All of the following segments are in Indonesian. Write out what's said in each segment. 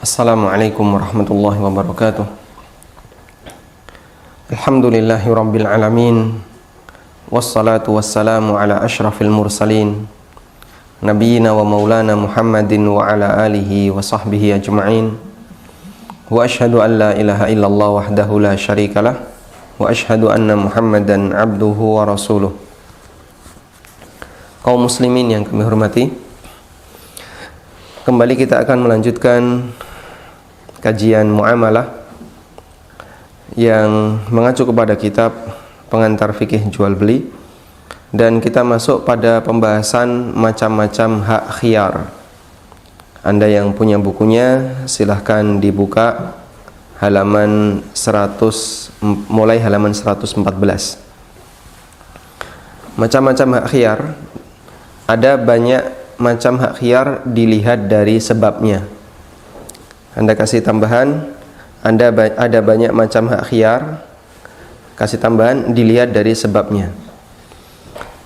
Assalamualaikum warahmatullahi wabarakatuh. Alhamdulillahi rabbil alamin. Wassalatu wassalamu ala ashrafil mursalin Nabiyyina wa maulana Muhammadin wa ala alihi wa sahbihi ajma'in. Wa ashhadu an la ilaha illallah wahdahu la syarikalah. Wa ashhadu anna Muhammadan abduhu wa rasuluh. Kaum muslimin yang kami hormati, kembali kita akan melanjutkan kajian muamalah yang mengacu kepada kitab pengantar fikih jual beli, dan kita masuk pada pembahasan macam-macam hak khiyar. Anda yang punya bukunya silahkan dibuka halaman 100, mulai halaman 114. Macam-macam hak khiyar, ada banyak macam hak khiyar dilihat dari sebabnya. Anda kasih tambahan, ada banyak macam hak khiyar, kasih tambahan dilihat dari sebabnya.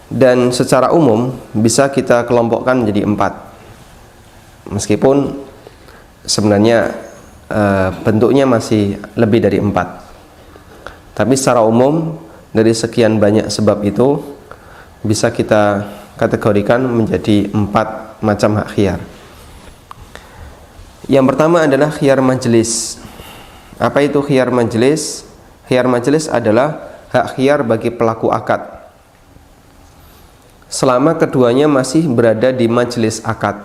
Dan secara umum bisa kita kelompokkan menjadi 4. Meskipun sebenarnya bentuknya masih lebih dari 4. Tapi secara umum dari sekian banyak sebab itu bisa kita kategorikan menjadi 4 macam hak khiyar. Yang pertama adalah khiyar majelis. Apa itu khiyar majelis? Khiyar majelis adalah hak khiyar bagi pelaku akad selama keduanya masih berada di majelis akad.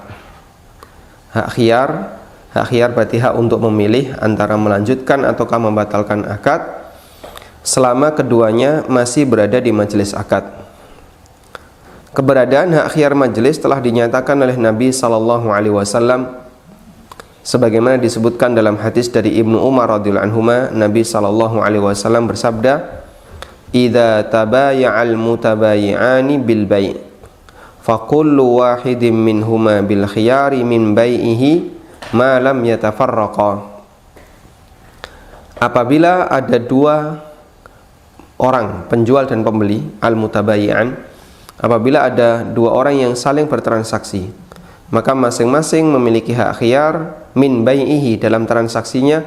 Hak khiyar berarti hak untuk memilih antara melanjutkan ataukah membatalkan akad selama keduanya masih berada di majelis akad. Keberadaan hak khiyar majelis telah dinyatakan oleh Nabi SAW, sebagaimana disebutkan dalam hadis dari Ibnu Umar radhiyallahu anhuma. Nabi SAW bersabda, "Idza tabaya'al mutabayi'ani bil bai', fa kullu wahidin minhuma bil khiyari min bai'ihi ma lam yatafarraqa." Apabila ada dua orang, penjual dan pembeli, al-mutabayi'an, apabila ada dua orang yang saling bertransaksi, maka masing-masing memiliki hak khiyar min bai'ihi dalam transaksinya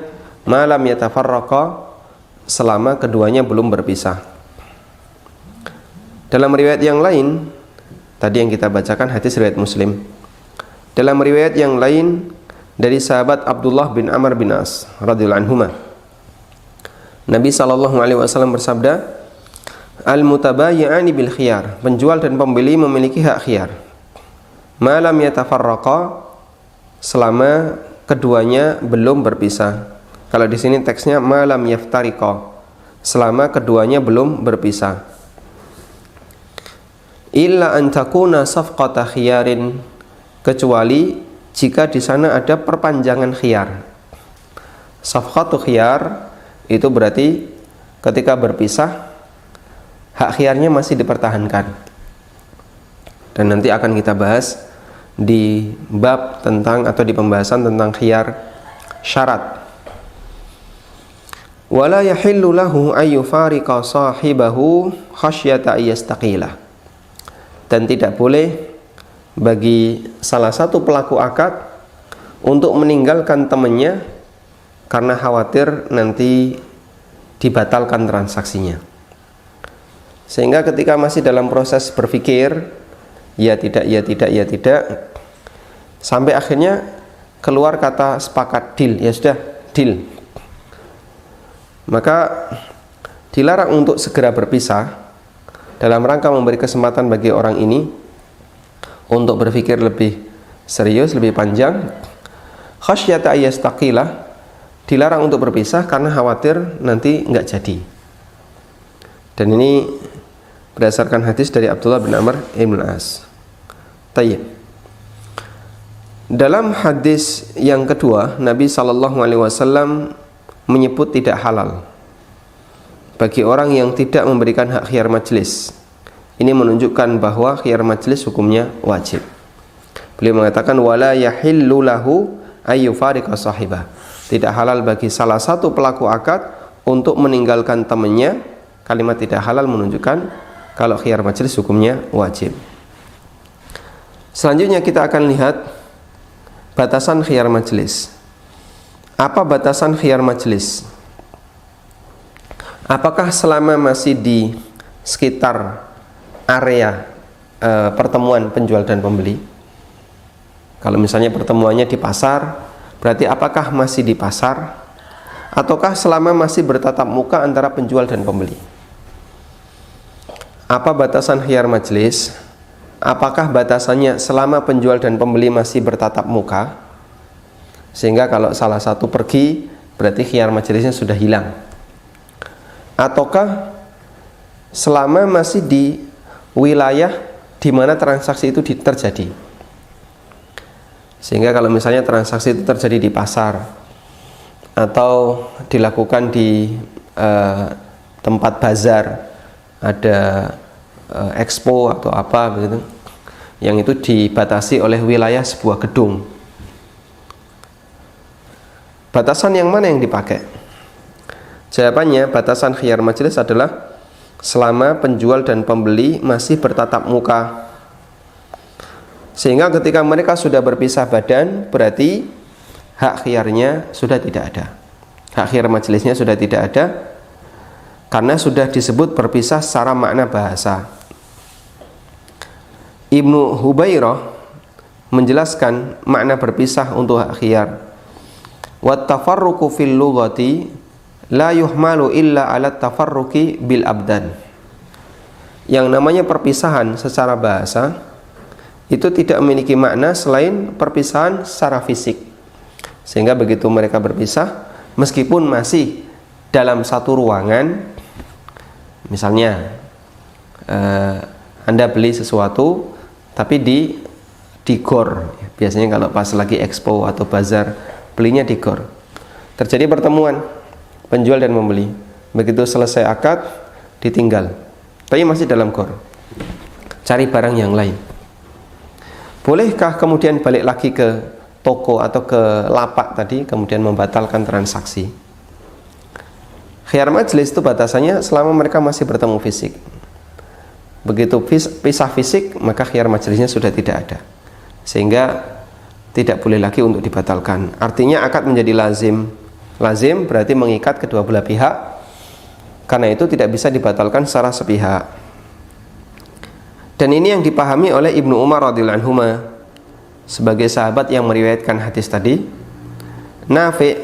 malam yatafarraqa, selama keduanya belum berpisah. Dalam riwayat yang lain, tadi yang kita bacakan hadis riwayat Muslim. Dalam riwayat yang lain dari sahabat Abdullah bin Amr bin As radhiyallahu anhuma, Nabi SAW bersabda, "Al-mutabayi'ani bil khiyar." Penjual dan pembeli memiliki hak khiyar malam yatafarraqa, selama keduanya belum berpisah. Kalau di sini teksnya malam yaftariqa, selama keduanya belum berpisah. Illa an takuna safqata khiyarin, kecuali jika di sana ada perpanjangan khiyar. Safqatu khiyar itu berarti ketika berpisah hak khiyarnya masih dipertahankan. Dan nanti akan kita bahas di bab tentang atau di pembahasan tentang khiyar syarat. Wala yahillu lahu ay yufariqa sahibahu khasyata ayyastaqilah. Dan tidak boleh bagi salah satu pelaku akad untuk meninggalkan temannya karena khawatir nanti dibatalkan transaksinya. Sehingga ketika masih dalam proses berpikir, ya tidak, sampai akhirnya keluar kata sepakat, deal, ya sudah, deal. Maka dilarang untuk segera berpisah dalam rangka memberi kesempatan bagi orang ini untuk berpikir lebih serius, lebih panjang. Khasyata ayyastaqilah, dilarang untuk berpisah karena khawatir nanti nggak jadi. Dan ini berdasarkan hadis dari Abdullah bin Amr bin As. Tayyib. Dalam hadis yang kedua, Nabi SAW menyebut tidak halal bagi orang yang tidak memberikan hak khiyar majelis. Ini menunjukkan bahwa khiyar majelis hukumnya wajib. Beliau mengatakan wala yahillu lahu ay yufariqa sahibah. Tidak halal bagi salah satu pelaku akad untuk meninggalkan temannya. Kalimat tidak halal menunjukkan kalau khiyar majelis hukumnya wajib. Selanjutnya kita akan lihat batasan khiyar majelis. Apa batasan khiyar majelis? Apakah selama masih di sekitar area pertemuan penjual dan pembeli? Kalau misalnya pertemuannya di pasar, berarti apakah masih di pasar? Ataukah selama masih bertatap muka antara penjual dan pembeli? Apa batasan khiyar majelis? Apakah batasannya selama penjual dan pembeli masih bertatap muka? Sehingga kalau salah satu pergi, berarti khiyar majelisnya sudah hilang. Ataukah selama masih di wilayah di mana transaksi itu terjadi? Sehingga kalau misalnya transaksi itu terjadi di pasar atau dilakukan di tempat bazar, ada expo atau apa begitu, yang itu dibatasi oleh wilayah sebuah gedung. Batasan yang mana yang dipakai? Jawabannya, batasan khiyar majelis adalah selama penjual dan pembeli masih bertatap muka. Sehingga ketika mereka sudah berpisah badan, berarti hak khiyarnya sudah tidak ada. Hak khiyar majelisnya sudah tidak ada, karena sudah disebut berpisah secara makna bahasa. Ibnu Hubairah menjelaskan makna berpisah untuk hak khiyar. Wat tafarruqu fil lughati la yuhmalu illa ala tafarruqi bil abdan. Yang namanya perpisahan secara bahasa itu tidak memiliki makna selain perpisahan secara fisik. Sehingga begitu mereka berpisah, meskipun masih dalam satu ruangan, misalnya Anda beli sesuatu tapi di gor. Biasanya kalau pas lagi expo atau bazar, belinya di gor. Terjadi pertemuan penjual dan membeli. Begitu selesai akad, ditinggal, tapi masih dalam gor, cari barang yang lain. Bolehkah kemudian balik lagi ke toko atau ke lapak tadi, kemudian membatalkan transaksi? Khiyar majelis itu batasannya selama mereka masih bertemu fisik. Begitu pisah fisik, maka khiyar majelisnya sudah tidak ada, sehingga tidak boleh lagi untuk dibatalkan. Artinya akad menjadi lazim. Lazim berarti mengikat kedua belah pihak, karena itu tidak bisa dibatalkan secara sepihak. Dan ini yang dipahami oleh Ibnu Umar radhiyallahu anhu sebagai sahabat yang meriwayatkan hadis tadi. Nafi',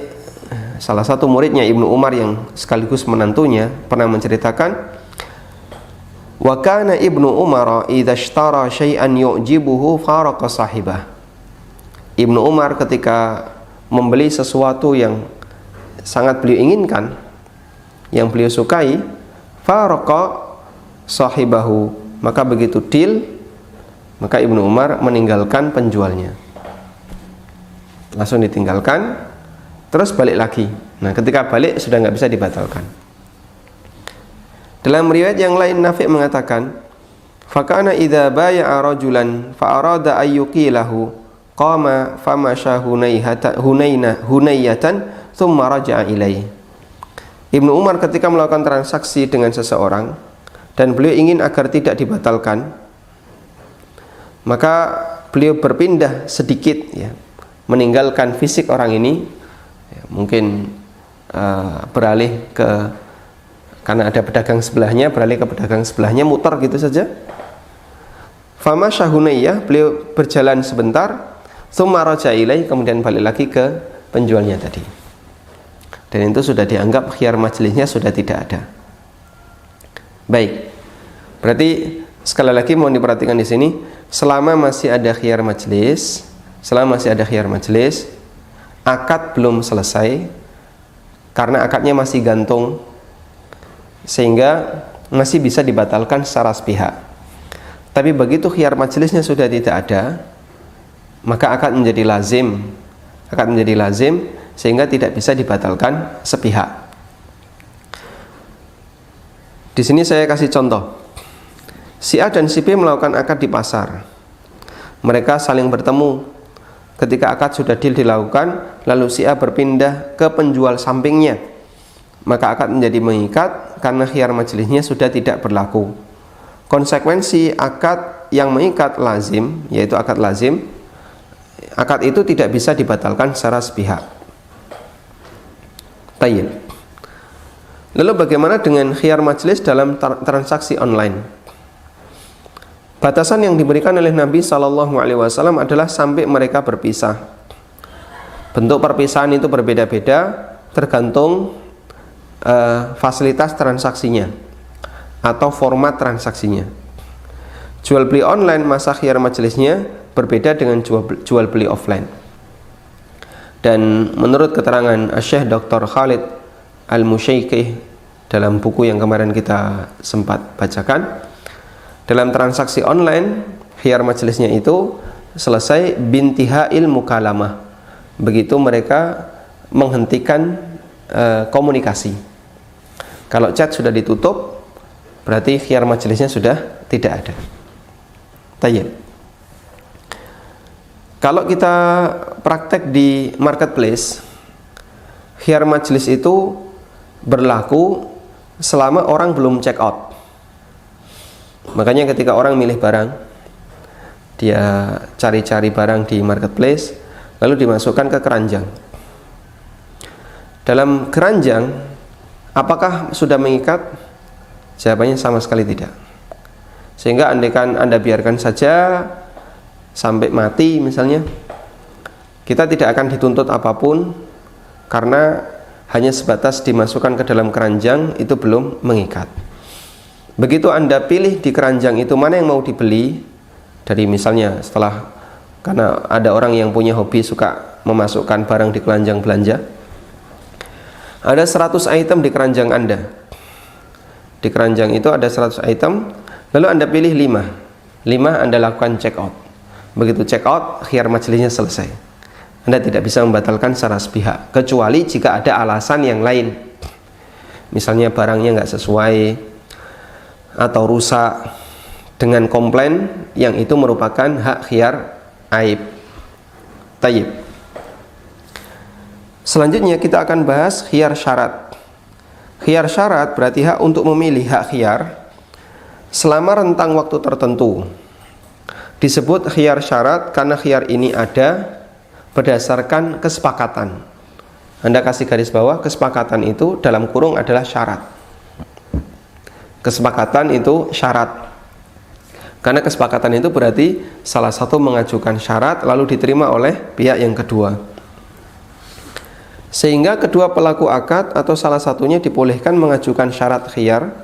salah satu muridnya Ibnu Umar yang sekaligus menantunya, pernah menceritakan, wa kana Ibnu Umar idza ishtara syai'an yu'jibuhu faraqa sahibah. Ibnu Umar ketika membeli sesuatu yang sangat beliau inginkan, yang beliau sukai, faraqa sahibahu, maka begitu deal, maka Ibnu Umar meninggalkan penjualnya, langsung ditinggalkan, terus balik lagi. Nah, ketika balik sudah nggak bisa dibatalkan. Dalam riwayat yang lain, Nafi' mengatakan, fakana idza baya'a rajulan fa arada ayyuqilahu qama famasha hunayyatan thumma raja'a ilaih. Ibnu Umar ketika melakukan transaksi dengan seseorang dan beliau ingin agar tidak dibatalkan, maka beliau berpindah sedikit, ya, meninggalkan fisik orang ini, ya, mungkin beralih ke, karena ada pedagang sebelahnya, beralih ke pedagang sebelahnya, muter gitu saja. Fama syahunayah, beliau berjalan sebentar, thumma raja'a ilaih, kemudian balik lagi ke penjualnya tadi. Dan itu sudah dianggap khiyar majelisnya sudah tidak ada. Baik, berarti sekali lagi mohon diperhatikan di sini, selama masih ada khiyar majelis, akad belum selesai, karena akadnya masih gantung, sehingga masih bisa dibatalkan secara sepihak. Tapi begitu khiyar majelisnya sudah tidak ada, maka akad menjadi lazim, sehingga tidak bisa dibatalkan sepihak. Di sini saya kasih contoh. Si A dan si B melakukan akad di pasar. Mereka saling bertemu. Ketika akad sudah deal dilakukan, lalu si A berpindah ke penjual sampingnya, maka akad menjadi mengikat karena khiyar majelisnya sudah tidak berlaku. Konsekuensi akad yang mengikat lazim, yaitu akad lazim, akad itu tidak bisa dibatalkan secara sepihak. Tayyib. Lalu bagaimana dengan khiyar majelis dalam transaksi online? Batasan yang diberikan oleh Nabi SAW adalah sampai mereka berpisah. Bentuk perpisahan itu berbeda-beda tergantung fasilitas transaksinya atau format transaksinya. Jual beli online masa khiyar majelisnya berbeda dengan jual beli offline. Dan menurut keterangan Syekh Dr. Khalid Al-Musyaikih dalam buku yang kemarin kita sempat bacakan, dalam transaksi online khiyar majelisnya itu selesai bintihail mukalamah, begitu mereka menghentikan komunikasi. Kalau chat sudah ditutup, berarti khiyar majelisnya sudah tidak ada. Tayyib. Kalau kita praktek di marketplace, khiyar majelis itu berlaku selama orang belum check out. Makanya ketika orang milih barang, dia cari-cari barang di marketplace, lalu dimasukkan ke keranjang. Dalam keranjang, apakah sudah mengikat? Jawabannya sama sekali tidak. Sehingga andaikan Anda biarkan saja sampai mati misalnya, kita tidak akan dituntut apapun, karena hanya sebatas dimasukkan ke dalam keranjang, itu belum mengikat. Begitu Anda pilih di keranjang itu mana yang mau dibeli, dari misalnya karena ada orang yang punya hobi suka memasukkan barang di keranjang belanja, ada 100 item di keranjang Anda. Di keranjang itu ada 100 item, lalu Anda pilih 5 Anda lakukan check out. Begitu check out, khiyar majelisnya selesai. Anda tidak bisa membatalkan secara sepihak, kecuali jika ada alasan yang lain. Misalnya barangnya nggak sesuai atau rusak, dengan komplain yang itu merupakan hak khiyar aib. Tayyib. Selanjutnya kita akan bahas khiyar syarat. Khiyar syarat berarti hak untuk memilih hak khiyar selama rentang waktu tertentu. Disebut khiyar syarat karena khiyar ini ada berdasarkan kesepakatan. Anda kasih garis bawah, kesepakatan itu dalam kurung adalah syarat. Kesepakatan itu syarat. Karena kesepakatan itu berarti salah satu mengajukan syarat lalu diterima oleh pihak yang kedua. Sehingga kedua pelaku akad atau salah satunya dibolehkan mengajukan syarat khiyar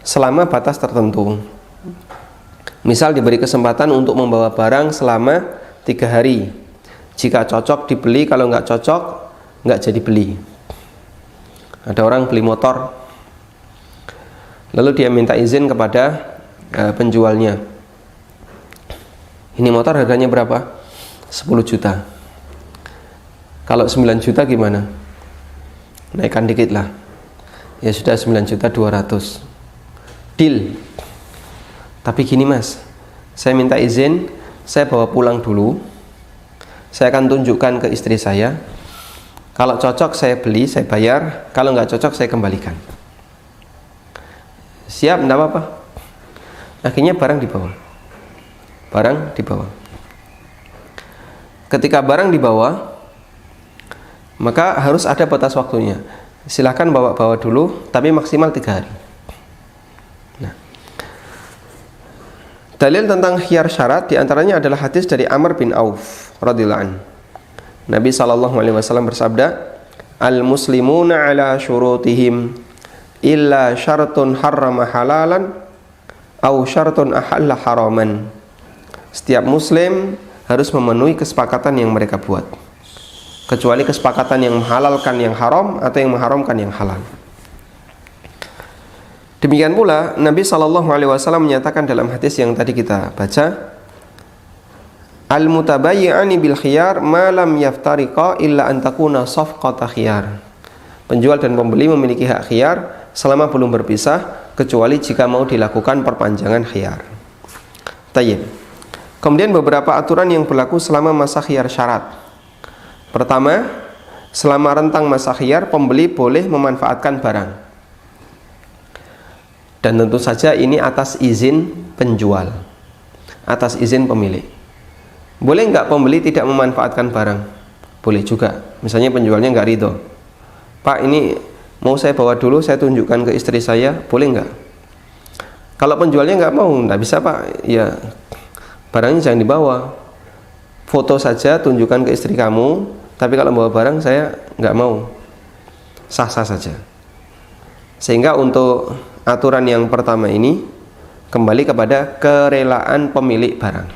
selama batas tertentu. Misal diberi kesempatan untuk membawa barang selama 3 hari. Jika cocok dibeli, kalau nggak cocok nggak jadi beli. Ada orang beli motor, lalu dia minta izin kepada penjualnya. Ini motor harganya berapa? 10 juta. Kalau 9 juta gimana? Naikkan dikit lah. Ya sudah 9.200.000. Deal. Tapi gini mas, saya minta izin, saya bawa pulang dulu. Saya akan tunjukkan ke istri saya. Kalau cocok saya beli, saya bayar. Kalau nggak cocok saya kembalikan. Siap, enggak apa-apa. Akhirnya barang dibawa. Barang dibawa. Ketika barang dibawa, maka harus ada batas waktunya. Silahkan bawa dulu, tapi maksimal 3 hari. Nah, dalil tentang khiyar syarat diantaranya adalah hadis dari Amr bin Auf radhiyallahu anhu. Nabi SAW bersabda, al-muslimuna ala syurutihim illa syartun harrama halalan au syartun ahalla haraman. Setiap muslim harus memenuhi kesepakatan yang mereka buat, kecuali kesepakatan yang menghalalkan yang haram atau yang mengharamkan yang halal. Demikian pula Nabi SAW menyatakan dalam hadis yang tadi kita baca, al-mutabayyi'ani bil khiyar ma lam yaftariqa illa an takuna safqata khiyar. Penjual dan pembeli memiliki hak khiyar selama belum berpisah, kecuali jika mau dilakukan perpanjangan khiyar. Tayyib. Kemudian beberapa aturan yang berlaku selama masa khiyar syarat. Pertama, selama rentang masa khiyar, pembeli boleh memanfaatkan barang. Dan tentu saja ini atas izin penjual, atas izin pemilik. Boleh nggak pembeli tidak memanfaatkan barang? Boleh juga. Misalnya penjualnya nggak ridho, Pak, ini mau saya bawa dulu, saya tunjukkan ke istri saya, boleh nggak? Kalau penjualnya nggak mau, nggak bisa Pak, ya barangnya jangan dibawa, foto saja, tunjukkan ke istri kamu, tapi kalau bawa barang saya nggak mau, sah-sah saja. Sehingga untuk aturan yang pertama ini kembali kepada kerelaan pemilik barang,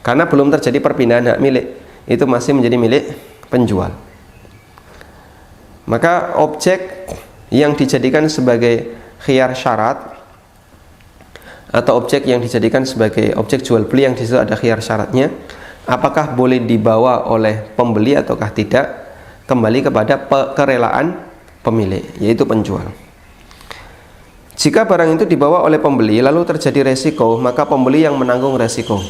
karena belum terjadi perpindahan hak milik, itu masih menjadi milik penjual. Maka objek yang dijadikan sebagai khiyar syarat atau objek yang dijadikan sebagai objek jual beli yang di situ ada khiyar syaratnya, apakah boleh dibawa oleh pembeli ataukah tidak, kembali kepada kerelaan pemilik, yaitu penjual. Jika barang itu dibawa oleh pembeli lalu terjadi resiko, maka pembeli yang menanggung resiko.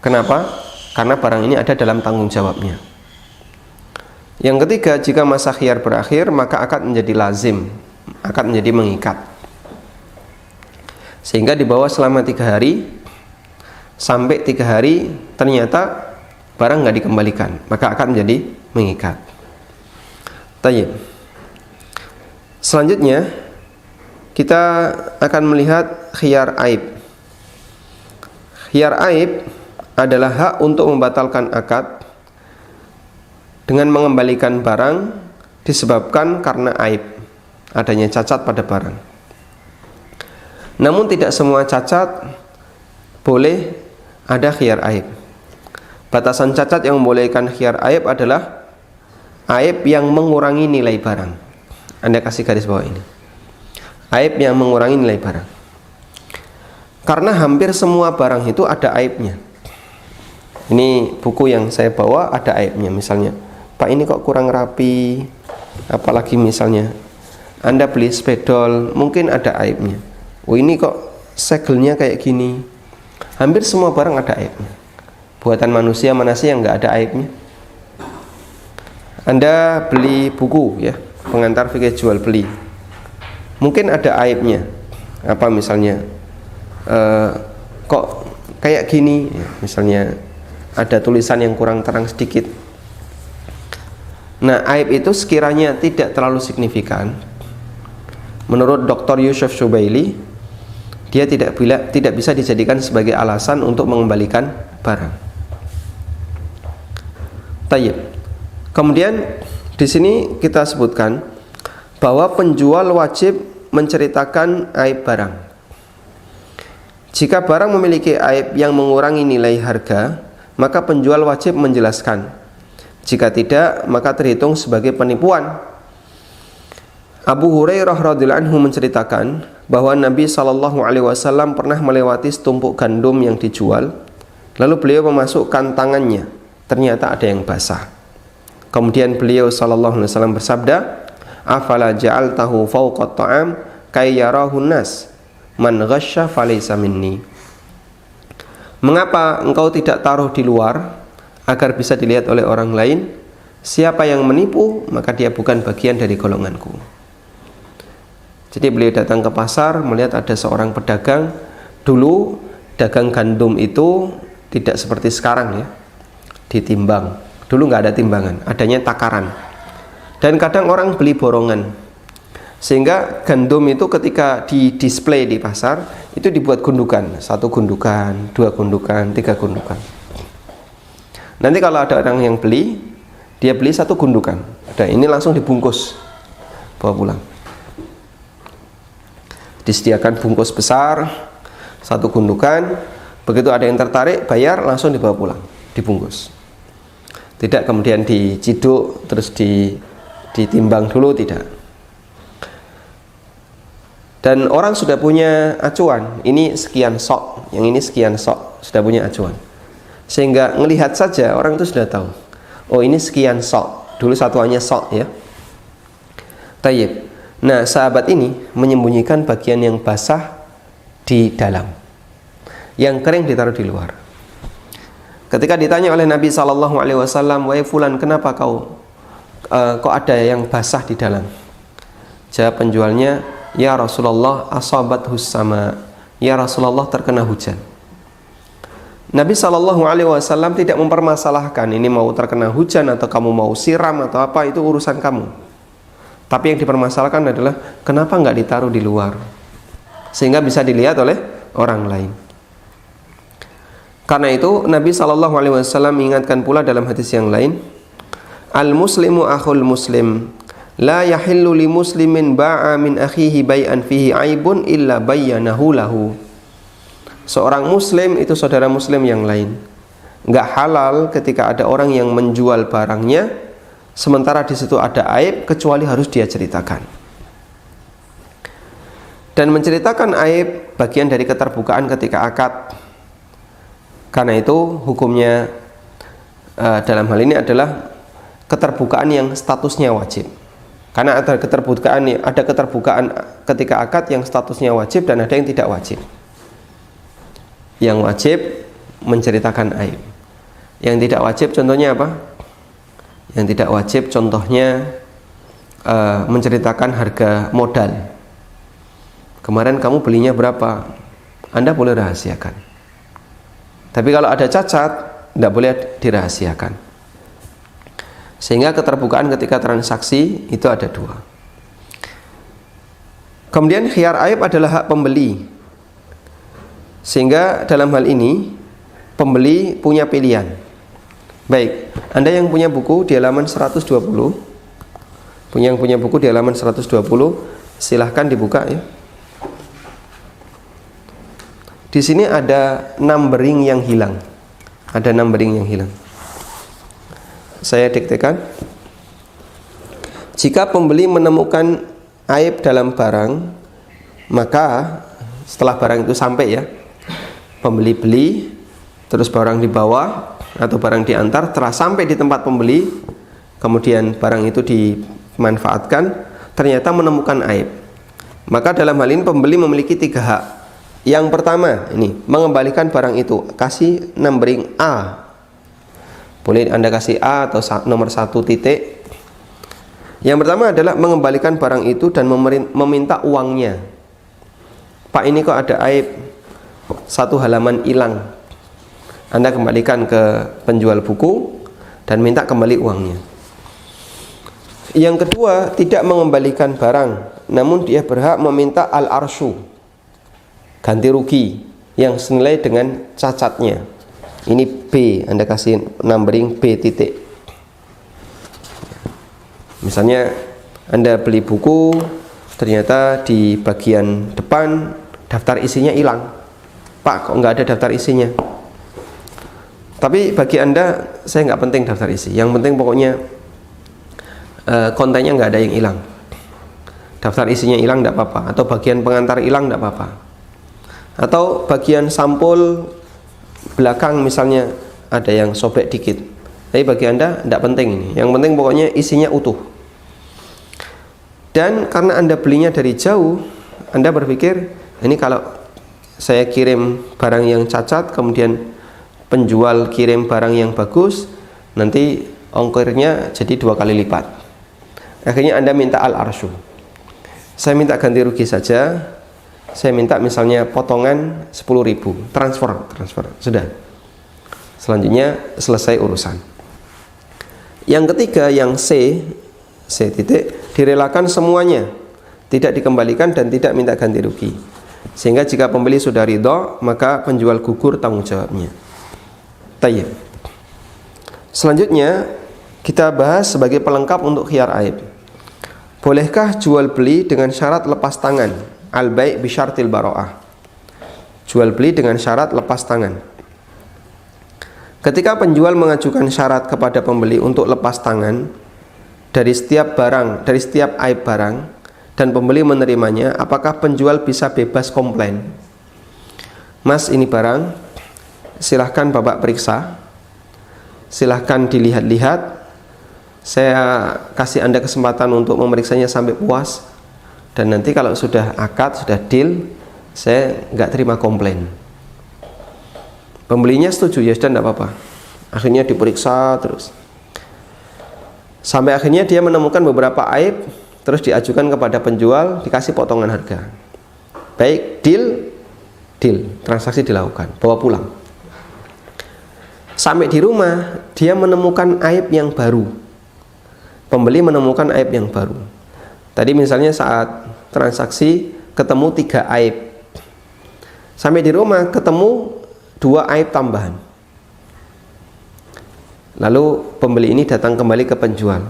Kenapa? Karena barang ini ada dalam tanggung jawabnya. Yang ketiga, jika masa khiyar berakhir, maka akad menjadi lazim, akad menjadi mengikat, sehingga dibawa selama 3 hari, sampai 3 hari ternyata barang nggak dikembalikan, maka akad menjadi mengikat. Tayyib. Selanjutnya kita akan melihat khiyar aib. Khiyar aib adalah hak untuk membatalkan akad dengan mengembalikan barang disebabkan karena aib, adanya cacat pada barang. Namun tidak semua cacat boleh ada khiyar aib. Batasan cacat yang membolehkan khiyar aib adalah aib yang mengurangi nilai barang. Anda kasih garis bawah ini, aib yang mengurangi nilai barang. Karena hampir semua barang itu ada aibnya. Ini buku yang saya bawa ada aibnya, misalnya Pak, ini kok kurang rapi. Apalagi misalnya Anda beli spedol, mungkin ada aibnya. Oh, ini kok segelnya kayak gini. Hampir semua barang ada aibnya. Buatan manusia mana sih yang nggak ada aibnya? Anda beli buku ya, pengantar fikih jual beli, mungkin ada aibnya. Apa misalnya kok kayak gini ya, misalnya ada tulisan yang kurang terang sedikit. Nah, aib itu sekiranya tidak terlalu signifikan, menurut Dr. Yusuf Shubaili, dia tidak bisa dijadikan sebagai alasan untuk mengembalikan barang. Tayyib. Kemudian di sini kita sebutkan bahwa penjual wajib menceritakan aib barang. Jika barang memiliki aib yang mengurangi nilai harga, maka penjual wajib menjelaskan. Jika tidak, maka terhitung sebagai penipuan. Abu Hurairah radhiyallahu anhu menceritakan bahwa Nabi SAW pernah melewati setumpuk gandum yang dijual, lalu beliau memasukkan tangannya, ternyata ada yang basah. Kemudian beliau SAW bersabda, afala ja'altahu fawqa ta'am kay yarahun nas man ghasya falaysa minni. Mengapa engkau tidak taruh di luar agar bisa dilihat oleh orang lain? Siapa yang menipu, maka dia bukan bagian dari golonganku. Jadi beliau datang ke pasar, melihat ada seorang pedagang. Dulu dagang gandum itu tidak seperti sekarang ya, ditimbang. Dulu nggak ada timbangan, adanya takaran. Dan kadang orang beli borongan, sehingga gandum itu ketika di display di pasar itu dibuat gundukan, 1 gundukan, 2 gundukan, 3 gundukan. Nanti kalau ada orang yang beli, dia beli 1 gundukan, dan ini langsung dibungkus, bawa pulang. Disediakan bungkus besar, 1 gundukan. Begitu ada yang tertarik, bayar, langsung dibawa pulang, dibungkus. Tidak kemudian diciduk terus ditimbang dulu, tidak. Dan orang sudah punya acuan, ini sekian sok, yang ini sekian sok, sudah punya acuan. Sehingga ngelihat saja orang itu sudah tahu, oh ini sekian sok, dulu satuannya sok ya. Tayyib. Nah, sahabat ini menyembunyikan bagian yang basah di dalam, yang kering ditaruh di luar. Ketika ditanya oleh Nabi SAW, wahai fulan, kenapa kok ada yang basah di dalam? Jawab penjualnya, ya Rasulullah, asabat husama, ya Rasulullah terkena hujan. Nabi SAW tidak mempermasalahkan ini mau terkena hujan atau kamu mau siram atau apa, itu urusan kamu. Tapi yang dipermasalahkan adalah kenapa nggak ditaruh di luar sehingga bisa dilihat oleh orang lain. Karena itu Nabi SAW mengingatkan pula dalam hadis yang lain, al-muslimu akhul muslim, la yahillu li muslimin ba'a min akhihi bay'an fihi aibun illa bayyanahu lahu. Seorang muslim itu saudara muslim yang lain. Nggak halal ketika ada orang yang menjual barangnya sementara di situ ada aib, kecuali harus dia ceritakan. Dan menceritakan aib bagian dari keterbukaan ketika akad. Karena itu hukumnya dalam hal ini adalah keterbukaan yang statusnya wajib. Karena ada keterbukaan ketika akad yang statusnya wajib dan ada yang tidak wajib. Yang wajib menceritakan aib. Yang tidak wajib contohnya apa? Yang tidak wajib contohnya menceritakan harga modal. Kemarin kamu belinya berapa? Anda boleh rahasiakan. Tapi kalau ada cacat, tidak boleh dirahasiakan. Sehingga keterbukaan ketika transaksi itu ada dua. Kemudian khiyar aib adalah hak pembeli. Sehingga dalam hal ini pembeli punya pilihan. Baik, Anda yang punya buku di halaman 120, yang punya buku di halaman 120, silahkan dibuka ya. Di sini ada numbering yang hilang. Ada numbering yang hilang. Saya diktekan. Jika pembeli menemukan aib dalam barang, maka setelah barang itu sampai ya, pembeli beli, terus barang dibawa atau barang diantar, telah sampai di tempat pembeli, kemudian barang itu dimanfaatkan, ternyata menemukan aib. Maka dalam hal ini pembeli memiliki 3 hak. Yang pertama ini mengembalikan barang itu, kasih numbering A. Boleh Anda kasih A atau nomor 1 titik. Yang pertama adalah mengembalikan barang itu dan meminta uangnya. Pak, ini kok ada aib, 1 halaman hilang. Anda kembalikan ke penjual buku dan minta kembali uangnya. Yang kedua, tidak mengembalikan barang, namun dia berhak meminta al-arsyu, ganti rugi yang senilai dengan cacatnya. Ini B, Anda kasih numbering B titik. Misalnya Anda beli buku, ternyata di bagian depan daftar isinya hilang. Pak, kok nggak ada daftar isinya? Tapi bagi Anda, saya nggak penting daftar isi. Yang penting pokoknya kontennya nggak ada yang hilang. Daftar isinya hilang nggak apa-apa, atau bagian pengantar hilang nggak apa-apa, atau bagian sampul belakang misalnya ada yang sobek dikit. Tapi bagi Anda nggak penting ini. Yang penting pokoknya isinya utuh. Dan karena Anda belinya dari jauh, Anda berpikir ini kalau saya kirim barang yang cacat, kemudian penjual kirim barang yang bagus, nanti ongkirnya jadi 2 kali lipat. Akhirnya Anda minta al-arsyu. Saya minta ganti rugi saja. Saya minta misalnya potongan 10.000, transfer, sudah. Selanjutnya selesai urusan. Yang ketiga, yang C titik, direlakan semuanya, tidak dikembalikan dan tidak minta ganti rugi. Sehingga jika pembeli sudah ridho, maka penjual gugur tanggung jawabnya. Tayyib. Selanjutnya kita bahas sebagai pelengkap untuk khiyar aib. Bolehkah jual beli dengan syarat lepas tangan? Al-bai' bi syartil bara'ah. Jual beli dengan syarat lepas tangan. Ketika penjual mengajukan syarat kepada pembeli untuk lepas tangan dari setiap barang, dari setiap aib barang, dan pembeli menerimanya, apakah penjual bisa bebas komplain? Mas, ini barang, silahkan Bapak periksa, silahkan dilihat-lihat, saya kasih Anda kesempatan untuk memeriksanya sampai puas, dan nanti kalau sudah akad, sudah deal, saya nggak terima komplain. Pembelinya setuju, ya sudah, tidak apa-apa. Akhirnya diperiksa terus sampai akhirnya dia menemukan beberapa aib, terus diajukan kepada penjual, dikasih potongan harga. Baik, deal, transaksi dilakukan, bawa pulang. Sampai di rumah dia menemukan aib yang baru. Pembeli menemukan aib yang baru. Tadi misalnya saat transaksi ketemu 3 aib. Sampai di rumah ketemu 2 aib tambahan. Lalu pembeli ini datang kembali ke penjual,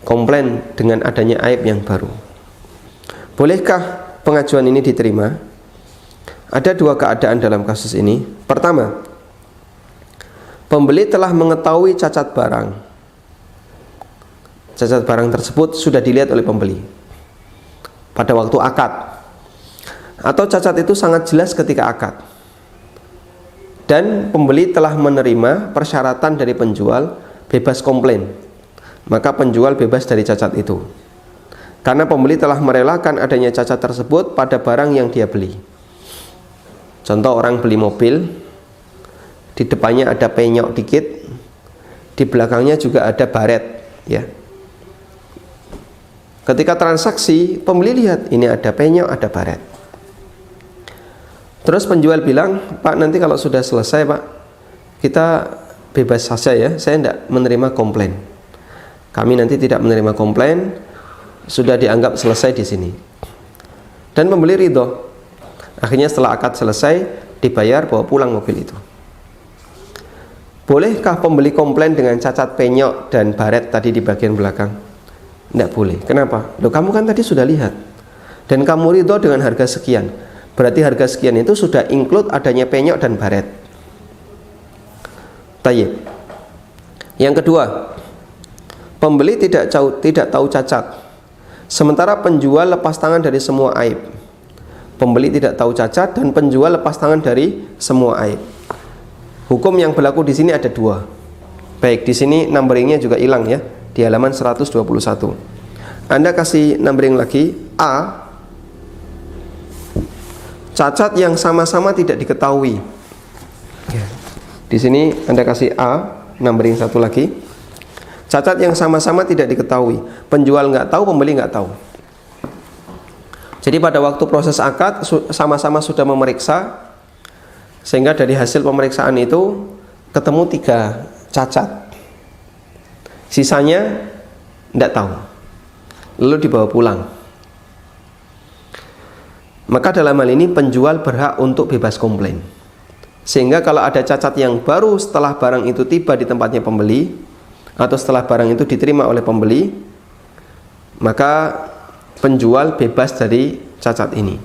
komplain dengan adanya aib yang baru. Bolehkah pengajuan ini diterima? Ada 2 keadaan dalam kasus ini. Pertama, pembeli telah mengetahui cacat barang. Cacat barang tersebut sudah dilihat oleh pembeli pada waktu akad, atau cacat itu sangat jelas ketika akad, dan pembeli telah menerima persyaratan dari penjual bebas komplain, maka penjual bebas dari cacat itu karena pembeli telah merelakan adanya cacat tersebut pada barang yang dia beli. Contoh, orang beli mobil, di depannya ada penyok dikit, di belakangnya juga ada baret, ya. Ketika transaksi, pembeli lihat ini ada penyok, ada baret. Terus penjual bilang, Pak, nanti kalau sudah selesai, Pak, kita bebas saja ya, saya tidak menerima komplain. Kami nanti tidak menerima komplain, sudah dianggap selesai di sini. Dan pembeli ridho. Akhirnya setelah akad selesai, dibayar, bawa pulang mobil itu. Bolehkah pembeli komplain dengan cacat penyok dan baret tadi di bagian belakang? Tidak boleh. Kenapa? Loh, kamu kan tadi sudah lihat, dan kamu ridho dengan harga sekian. Berarti harga sekian itu sudah include adanya penyok dan baret. Tayyib. Yang kedua, pembeli tidak tahu cacat, sementara penjual lepas tangan dari semua aib. Pembeli tidak tahu cacat dan penjual lepas tangan dari semua aib. Hukum yang berlaku di sini ada 2. Baik, di sini numberingnya juga hilang ya, di halaman 121. Anda kasih numbering lagi, A, cacat yang sama-sama tidak diketahui. Ya. Di sini Anda kasih A, numbering 1 lagi. Cacat yang sama-sama tidak diketahui. Penjual nggak tahu, pembeli nggak tahu. Jadi pada waktu proses akad sama-sama sudah memeriksa, sehingga dari hasil pemeriksaan itu ketemu 3 cacat. Sisanya tidak tahu. Lalu dibawa pulang. Maka dalam hal ini penjual berhak untuk bebas komplain. Sehingga kalau ada cacat yang baru setelah barang itu tiba di tempatnya pembeli, atau setelah barang itu diterima oleh pembeli, maka penjual bebas dari cacat ini.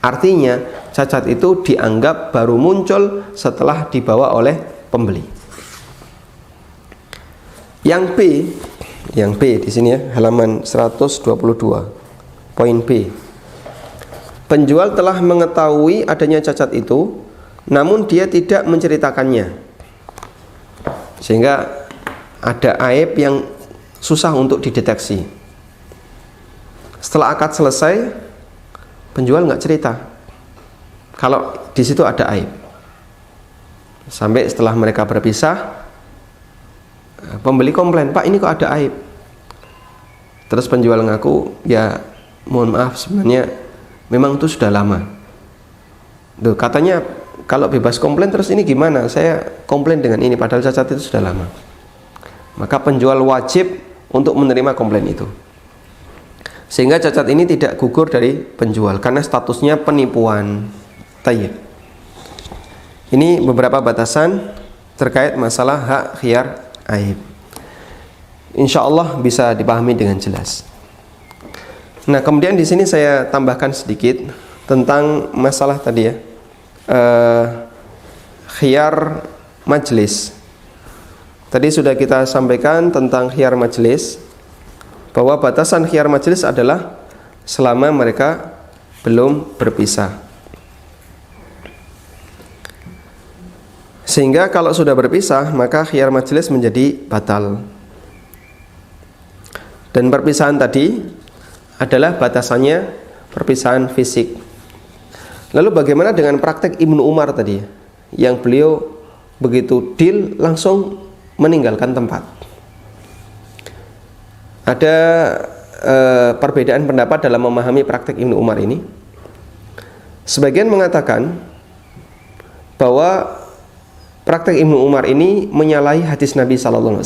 Artinya cacat itu dianggap baru muncul setelah dibawa oleh pembeli. Yang B di sini ya, halaman 122. Poin B. Penjual telah mengetahui adanya cacat itu, namun dia tidak menceritakannya, sehingga ada aib yang susah untuk dideteksi. Setelah akad selesai, penjual nggak cerita kalau di situ ada aib. Sampai setelah mereka berpisah, pembeli komplain, Pak, ini kok ada aib. Terus penjual ngaku, ya mohon maaf, sebenarnya memang itu sudah lama. Duh, katanya kalau bebas komplain, terus ini gimana? Saya komplain dengan ini, padahal cacat itu sudah lama. Maka penjual wajib untuk menerima komplain itu, sehingga cacat ini tidak gugur dari penjual karena statusnya penipuan. Tayyib. Ini beberapa batasan terkait masalah hak khiyar aib. Insya Allah bisa dipahami dengan jelas. Nah, kemudian di sini saya tambahkan sedikit tentang masalah tadi ya, khiyar majlis. Tadi sudah kita sampaikan tentang khiyar majlis, bahwa batasan khiyar majlis adalah selama mereka belum berpisah. Sehingga kalau sudah berpisah, maka khiyar majlis menjadi batal. Dan perpisahan tadi adalah batasannya perpisahan fisik. Lalu bagaimana dengan praktek Ibnu Umar tadi, yang beliau begitu deal langsung meninggalkan tempat? Ada perbedaan pendapat dalam memahami praktek Ibnu Umar ini. Sebagian mengatakan bahwa praktek Ibnu Umar ini menyalahi hadis Nabi SAW.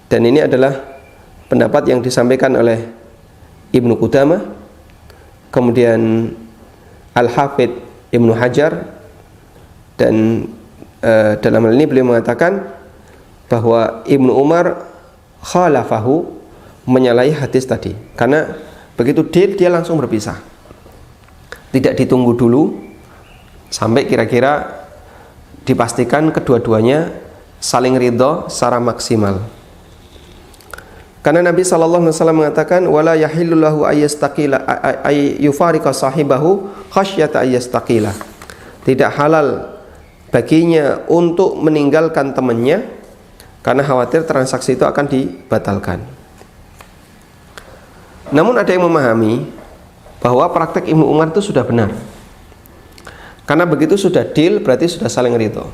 Dan ini adalah pendapat yang disampaikan oleh Ibnu Qudamah, kemudian Al-Hafidh Ibnu Hajar, dan dalam hal ini beliau mengatakan bahwa Ibnu Umar khalafahu, menyalahi hadis tadi, karena begitu dia langsung berpisah, tidak ditunggu dulu sampai kira-kira dipastikan kedua-duanya saling ridho secara maksimal. Karena Nabi SAW mengatakan wala yahillu lahu ayyastaqila ayyufariqa sahibahu khasyata ayyastaqila. Tidak halal baginya untuk meninggalkan temannya karena khawatir transaksi itu akan dibatalkan. Namun ada yang memahami bahwa praktek Ibnu Umar itu sudah benar. Karena begitu sudah deal, berarti sudah saling ridho.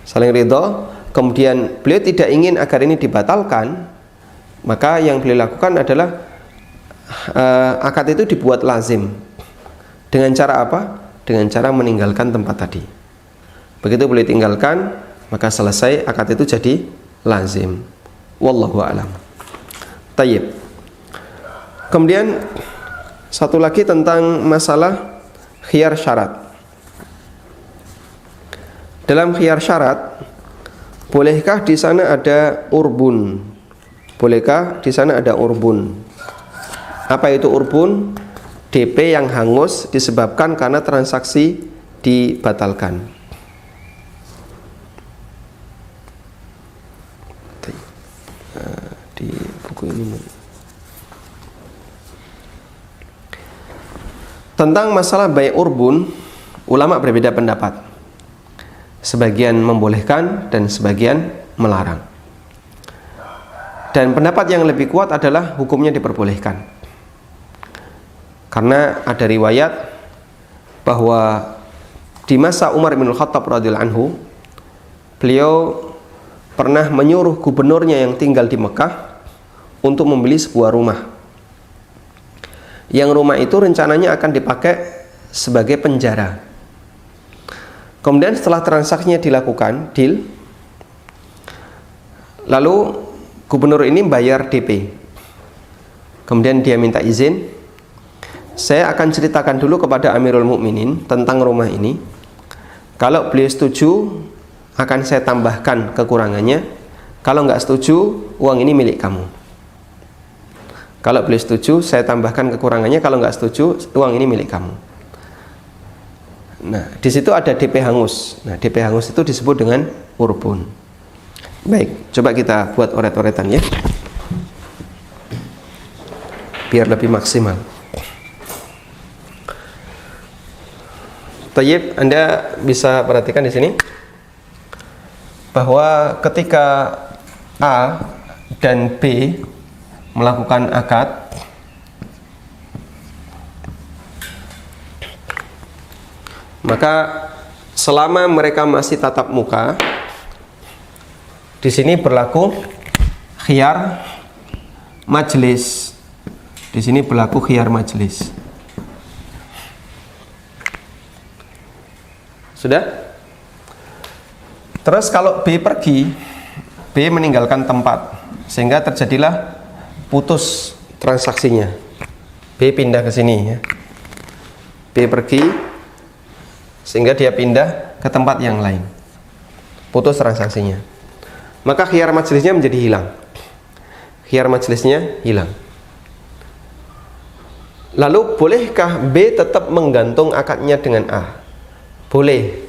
Saling ridho, kemudian beliau tidak ingin agar ini dibatalkan, maka yang beliau lakukan adalah akad itu dibuat lazim. Dengan cara apa? Dengan cara meninggalkan tempat tadi. Begitu beliau tinggalkan, maka selesai, akad itu jadi lazim. Wallahu a'lam. Tayyib. Kemudian satu lagi tentang masalah khiyar syarat. Dalam khiyar syarat, bolehkah di sana ada urbun? Bolehkah di sana ada urbun? Apa itu urbun? DP yang hangus disebabkan karena transaksi dibatalkan. Di buku ini tentang masalah bai urbun, ulama berbeda pendapat. Sebagian membolehkan dan sebagian melarang. Dan pendapat yang lebih kuat adalah hukumnya diperbolehkan. Karena ada riwayat bahwa di masa Umar bin Khattab radhiyallahu anhu, beliau pernah menyuruh gubernurnya yang tinggal di Mekah untuk membeli sebuah rumah. Yang rumah itu rencananya akan dipakai sebagai penjara. Kemudian setelah transaksinya dilakukan, deal, lalu gubernur ini bayar DP. Kemudian dia minta izin, saya akan ceritakan dulu kepada Amirul Mukminin tentang rumah ini. Kalau beliau setuju, akan saya tambahkan kekurangannya. Kalau nggak setuju, uang ini milik kamu. Kalau beliau setuju, saya tambahkan kekurangannya. Kalau nggak setuju, uang ini milik kamu. Nah, di situ ada DP hangus. Nah, DP hangus itu disebut dengan urbun. Baik, coba kita buat oret-oretan ya, biar lebih maksimal. Tayyib, Anda bisa perhatikan di sini bahwa ketika A dan B melakukan akad, maka selama mereka masih tatap muka, di sini berlaku khiyar majlis. Di sini berlaku khiyar majlis. Sudah? Terus kalau B pergi, B meninggalkan tempat, sehingga terjadilah putus transaksinya. B pindah ke sini ya. B pergi sehingga dia pindah ke tempat yang lain. Putus transaksinya. Maka khiyar majlisnya menjadi hilang. Khiyar majlisnya hilang. Lalu bolehkah B tetap menggantung akadnya dengan A? Boleh,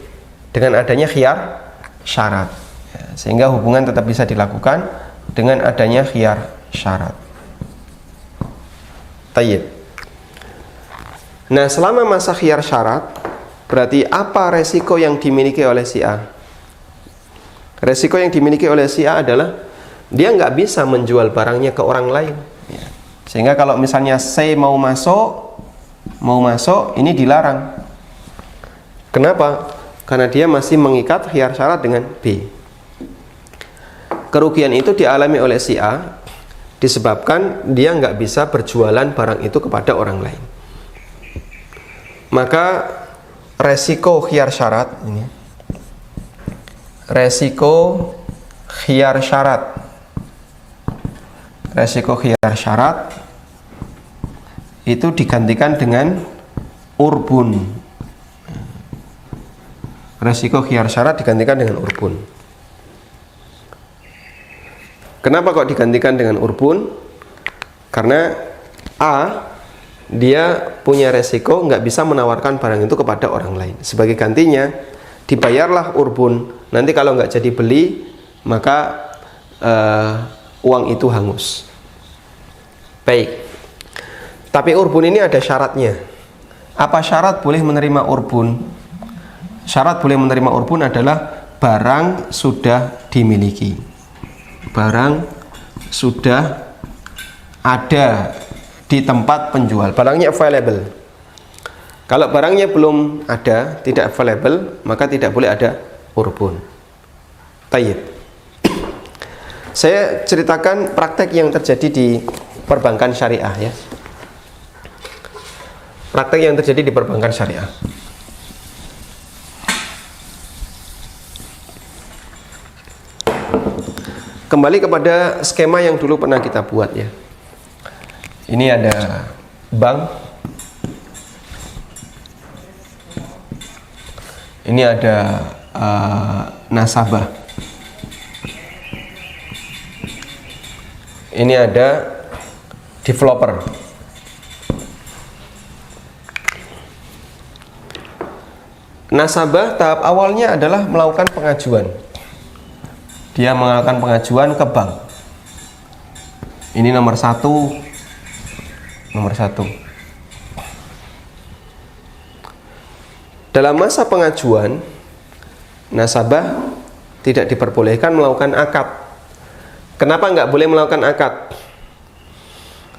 dengan adanya khiyar syarat ya, sehingga hubungan tetap bisa dilakukan dengan adanya khiyar syarat. Tayyib. Nah, selama masa khiyar syarat, berarti apa resiko yang dimiliki oleh si A? Resiko yang dimiliki oleh si A adalah dia nggak bisa menjual barangnya ke orang lain ya. Sehingga kalau misalnya C mau masuk ini dilarang. Kenapa? Karena dia masih mengikat khiyar syarat dengan B. Kerugian itu dialami oleh si A disebabkan dia nggak bisa berjualan barang itu kepada orang lain. Maka resiko khiyar syarat ini. Resiko khiyar syarat. Resiko khiyar syarat itu digantikan dengan urbun. Resiko khiyar syarat digantikan dengan urbun. Kenapa kok digantikan dengan urbun? Karena A, dia punya resiko nggak bisa menawarkan barang itu kepada orang lain. Sebagai gantinya, dibayarlah urbun. Nanti kalau nggak jadi beli, maka uang itu hangus. Baik. Tapi urbun ini ada syaratnya. Apa syarat boleh menerima urbun? Syarat boleh menerima urbun adalah barang sudah dimiliki. Barang sudah ada di tempat penjual, barangnya available. Kalau barangnya belum ada, tidak available, maka tidak boleh ada urbun. Tayyib. Saya ceritakan praktek yang terjadi di perbankan syariah ya. Praktek yang terjadi di perbankan syariah. Kembali kepada skema yang dulu pernah kita buat ya. Ini ada bank, ini ada nasabah, ini ada developer. Nasabah tahap awalnya adalah melakukan pengajuan. Dia melakukan pengajuan ke bank. Ini nomor satu. Dalam masa pengajuan, nasabah tidak diperbolehkan melakukan akad. Kenapa nggak boleh melakukan akad?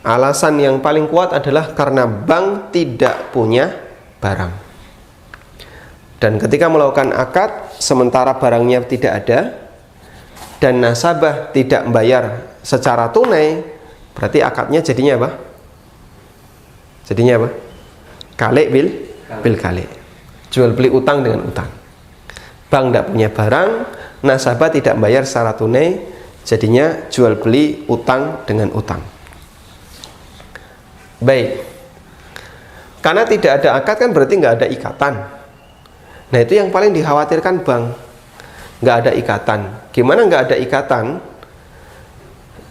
Alasan yang paling kuat adalah karena bank tidak punya barang. Dan ketika melakukan akad, sementara barangnya tidak ada, dan nasabah tidak membayar secara tunai, berarti akadnya jadinya apa? Jadinya apa? Kalik bil kalik. Jual beli utang dengan utang. Bank tidak punya barang, nasabah tidak membayar secara tunai, jadinya jual beli utang dengan utang. Baik. Karena tidak ada akad kan berarti nggak ada ikatan. Nah itu yang paling dikhawatirkan bank. Nggak ada ikatan. Gimana nggak ada ikatan?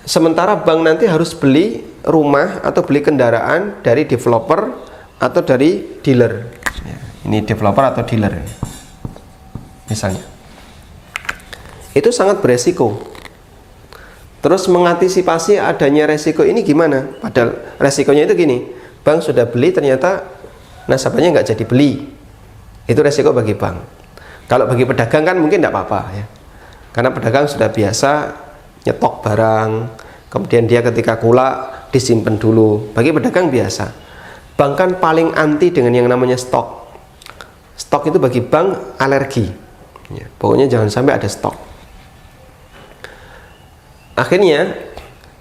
Sementara bank nanti harus beli rumah atau beli kendaraan dari developer atau dari dealer. Ini developer atau dealer misalnya. Itu sangat beresiko. Terus mengantisipasi adanya resiko ini gimana? Padahal resikonya itu gini, bank sudah beli ternyata nasabahnya nggak jadi beli. Itu resiko bagi bank. Kalau bagi pedagang kan mungkin tidak apa-apa ya. Karena pedagang sudah biasa nyetok barang, kemudian dia ketika kulak disimpan dulu. Bagi pedagang biasa. Bank kan paling anti dengan yang namanya stok. Stok itu bagi bank alergi ya, pokoknya jangan sampai ada stok. Akhirnya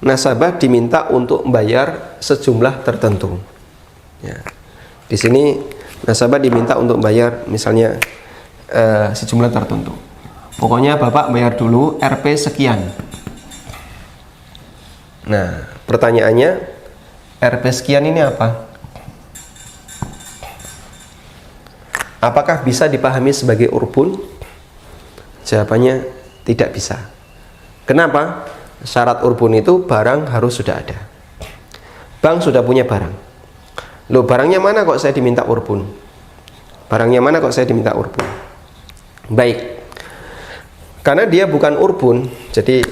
nasabah diminta untuk membayar sejumlah tertentu ya. Di sini nasabah diminta untuk bayar misalnya sejumlah tertentu. Pokoknya bapak bayar dulu Rp sekian. Nah pertanyaannya, Rp sekian ini apa? Apakah bisa dipahami sebagai urbun? Jawabannya tidak bisa. Kenapa? Syarat urbun itu barang harus sudah ada. Bank sudah punya barang. Loh, barangnya mana kok saya diminta urbun? Barangnya mana kok saya diminta urbun? Baik. Karena dia bukan urbun, jadi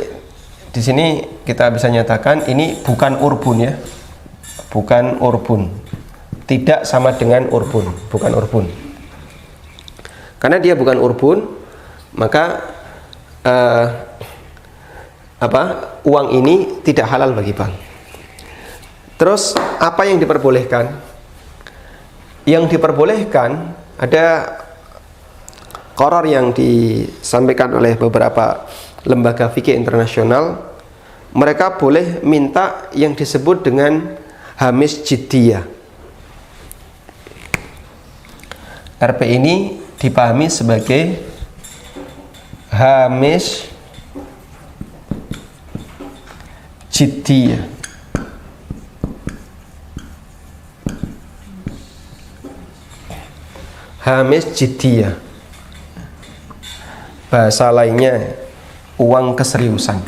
di sini kita bisa nyatakan ini bukan urbun ya. Bukan urbun. Tidak sama dengan urbun, bukan urbun. Karena dia bukan urbun, maka uang ini tidak halal bagi bank. Terus apa yang diperbolehkan? Yang diperbolehkan ada qaror yang disampaikan oleh beberapa lembaga fikih internasional. Mereka boleh minta yang disebut dengan hamis jiddiyah. RP ini dipahami sebagai hamish jiddiyah. Hamish jiddiyah. Bahasa lainnya uang keseriusan.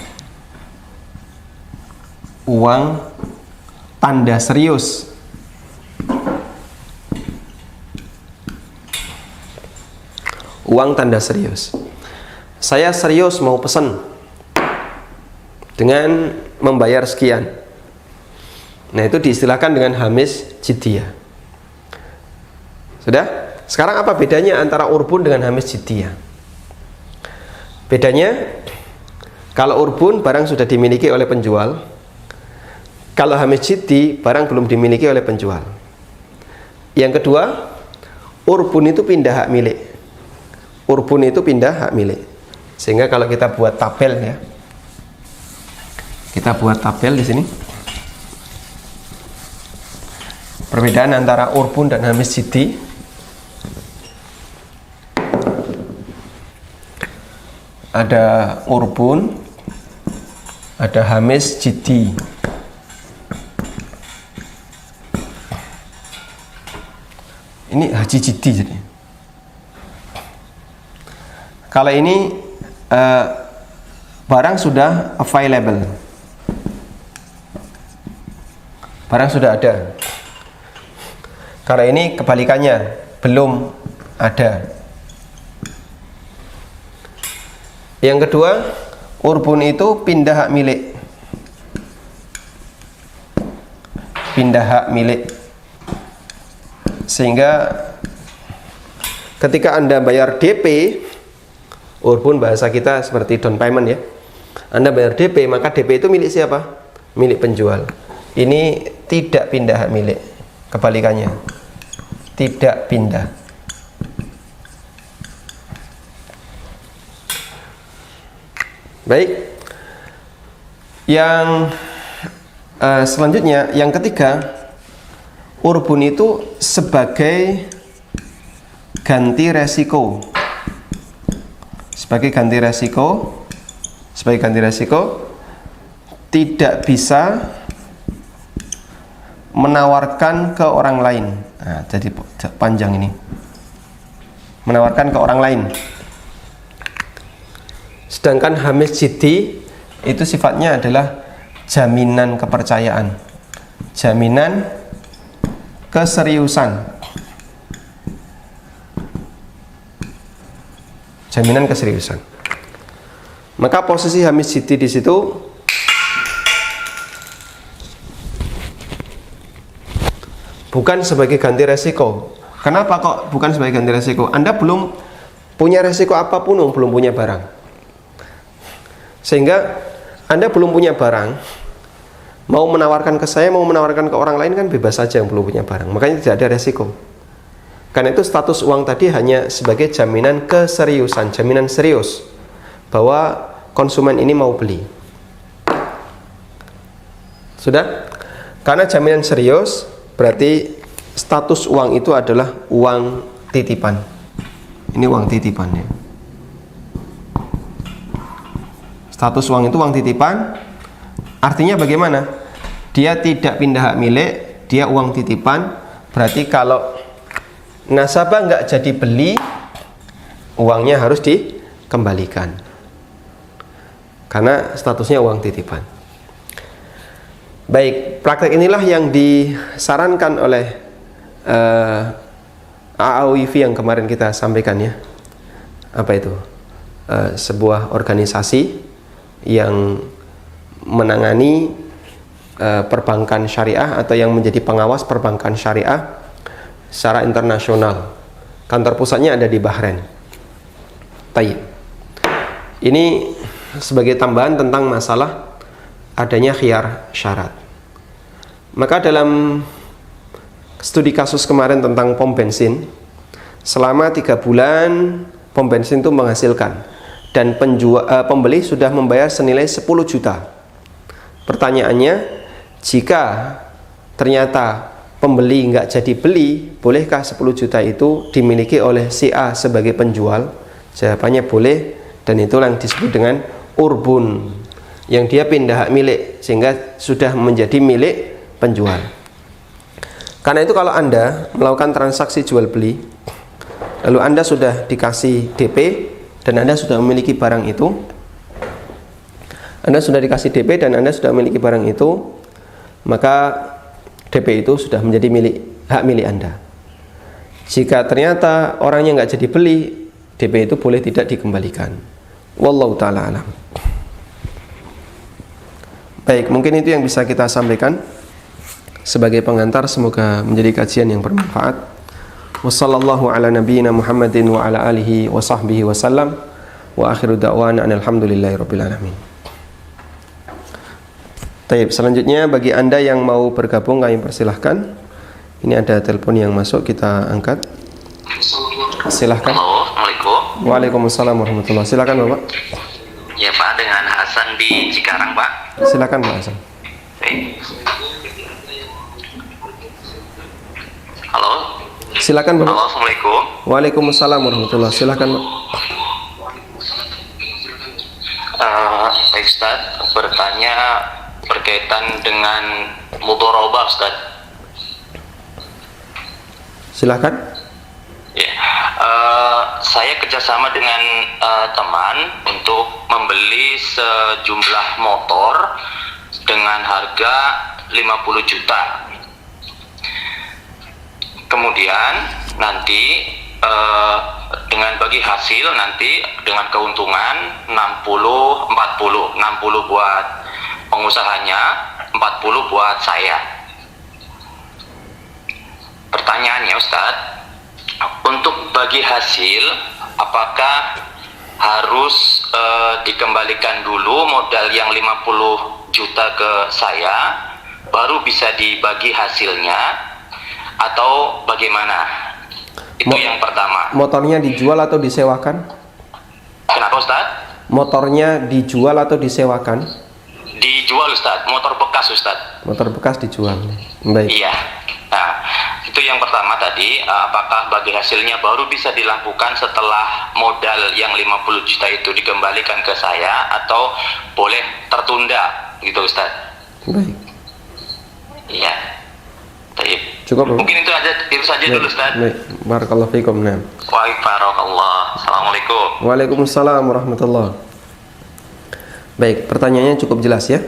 Uang tanda serius. Uang tanda serius. Saya serius mau pesan dengan membayar sekian. Nah, itu diistilahkan dengan hamish jiddiyah. Sudah? Sekarang apa bedanya antara urbun dengan hamish jiddiyah? Bedanya, kalau urbun barang sudah dimiliki oleh penjual. Kalau hamish jiddi barang belum dimiliki oleh penjual. Yang kedua, urbun itu pindah hak milik. Urbun itu pindah hak milik. Sehingga kalau kita buat tabel ya, kita buat tabel di sini. Perbedaan antara urbun dan hamish jiddi. Ada urbun, ada hamish jiddi. Ini haji jiddi jadi. Kalau ini barang sudah available, barang sudah ada. Kalau ini kebalikannya, belum ada. Yang kedua, urbun itu pindah hak milik. Pindah hak milik. Sehingga ketika Anda bayar DP, urbun bahasa kita seperti down payment ya. Anda bayar DP, maka DP itu milik siapa? Milik penjual. Ini tidak pindah hak milik. Kebalikannya, tidak pindah. Baik. Yang selanjutnya, yang ketiga, urbun itu sebagai ganti resiko. Sebagai ganti resiko, tidak bisa menawarkan ke orang lain. Nah, jadi panjang ini. Menawarkan ke orang lain. Sedangkan hamish jiddi itu sifatnya adalah jaminan kepercayaan, jaminan keseriusan. Jaminan keseriusan. Maka posisi hamish jiddi di situ bukan sebagai ganti resiko. Kenapa kok bukan sebagai ganti resiko? Anda belum punya resiko apapun, belum punya barang. Sehingga Anda belum punya barang, mau menawarkan ke saya, mau menawarkan ke orang lain kan bebas saja yang belum punya barang. Makanya tidak ada resiko. Karena itu status uang tadi hanya sebagai jaminan keseriusan, jaminan serius bahwa konsumen ini mau beli. Sudah? Karena jaminan serius berarti status uang itu adalah uang titipan. Ini uang titipan ya. Status uang itu uang titipan. Artinya bagaimana? Dia tidak pindah hak milik, dia uang titipan. Berarti kalau nasabah nggak jadi beli, uangnya harus dikembalikan karena statusnya uang titipan. Baik, praktek inilah yang disarankan oleh AAWIV yang kemarin kita sampaikan ya. Apa itu? Sebuah organisasi yang menangani perbankan syariah atau yang menjadi pengawas perbankan syariah secara internasional. Kantor pusatnya ada di Bahrain. Tayyib. Ini sebagai tambahan tentang masalah adanya khiyar syarat. Maka dalam studi kasus kemarin tentang pom bensin, selama 3 bulan pom bensin itu menghasilkan dan pembeli sudah membayar senilai 10 juta. Pertanyaannya, jika ternyata pembeli nggak jadi beli, bolehkah 10 juta itu dimiliki oleh si A sebagai penjual? Jawabannya boleh, dan itulah yang disebut dengan urbun, yang dia pindah hak milik sehingga sudah menjadi milik penjual. Karena itu kalau Anda melakukan transaksi jual beli, lalu Anda sudah dikasih DP dan Anda sudah memiliki barang itu, Anda sudah dikasih DP dan Anda sudah memiliki barang itu, maka DP itu sudah menjadi hak milik Anda. Jika ternyata orangnya nggak jadi beli, DP itu boleh tidak dikembalikan. Wallahu ta'ala alam. Baik, mungkin itu yang bisa kita sampaikan sebagai pengantar. Semoga menjadi kajian yang bermanfaat. Wassallallahu ala nabiyyina Muhammadin wa ala alihi wa sahbihi wasallam. Wa akhiru da'wana alhamdulillahi rabbil alamin. Baik, selanjutnya bagi Anda yang mau bergabung kami persilahkan. Ini ada telepon yang masuk, kita angkat. Silahkan. Halo, Assalamualaikum. Waalaikumsalam warahmatullahi. Silakan Bapak. Ya Pak, dengan Hasan di Cikarang Pak. Silakan Pak Hasan. Halo. Silakan Bapak. Halo, Assalamualaikum. Waalaikumsalam warahmatullahi. Silakan Pak. Baik Ustaz, bertanya berkaitan dengan mudharabah Ustaz. Silakan. Ya, saya kerjasama dengan teman untuk membeli sejumlah motor dengan harga 50 juta. Kemudian nanti dengan bagi hasil nanti dengan keuntungan 60-40, 60 buat pengusahanya, 40 buat saya. Pertanyaannya Ustadz, untuk bagi hasil apakah harus dikembalikan dulu modal yang 50 juta ke saya baru bisa dibagi hasilnya atau bagaimana? Itu yang pertama. Motornya dijual atau disewakan? Kenapa Ustadz? Motornya dijual atau disewakan? Dijual Ustadz, motor bekas Ustadz. Motor bekas dijual. Baik. Iya. Nah, itu yang pertama tadi, apakah bagi hasilnya baru bisa dilakukan setelah modal yang 50 juta itu dikembalikan ke saya atau boleh tertunda gitu Ustadz? Baik. Iya. Baik. Cukup Bapak? Mungkin itu saja Baik. dulu Ustadz. Baik. Barakallahu fiikum. Nah. Waalaikumsalam. Assalamualaikum. Waalaikumsalam warahmatullahi. Baik, pertanyaannya cukup jelas ya.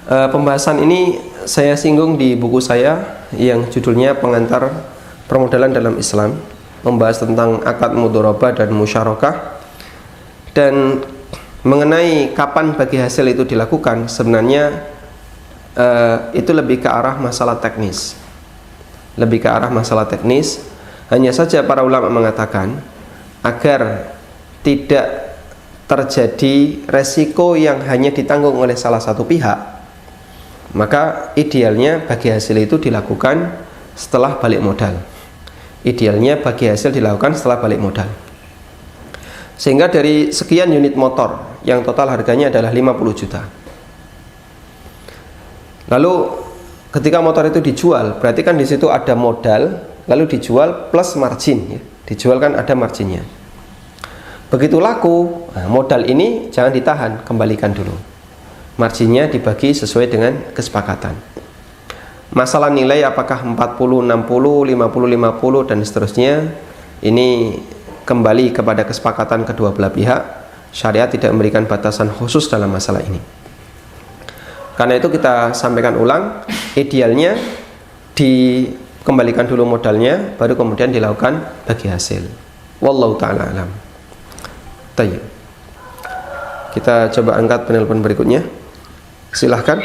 Pembahasan ini saya singgung di buku saya yang judulnya Pengantar Permodalan dalam Islam, membahas tentang akad mudharabah dan musyarakah, dan mengenai kapan bagi hasil itu dilakukan. Sebenarnya itu lebih ke arah masalah teknis, Hanya saja para ulama mengatakan agar tidak terjadi resiko yang hanya ditanggung oleh salah satu pihak, maka idealnya bagi hasil itu dilakukan setelah balik modal. Sehingga dari sekian unit motor yang total harganya adalah 50 juta. Lalu ketika motor itu dijual, berarti kan di situ ada modal, lalu dijual plus margin ya. Dijual kan ada marginnya. Begitu laku, modal ini jangan ditahan, kembalikan dulu. Marginnya dibagi sesuai dengan kesepakatan. Masalah nilai apakah 40, 60, 50, 50 dan seterusnya, ini kembali kepada kesepakatan kedua belah pihak. Syariat tidak memberikan batasan khusus dalam masalah ini. Karena itu kita sampaikan ulang, idealnya dikembalikan dulu modalnya, baru kemudian dilakukan bagi hasil. Wallahu ta'ala alam. Tayyib. Kita coba angkat penelpon berikutnya. Silahkan.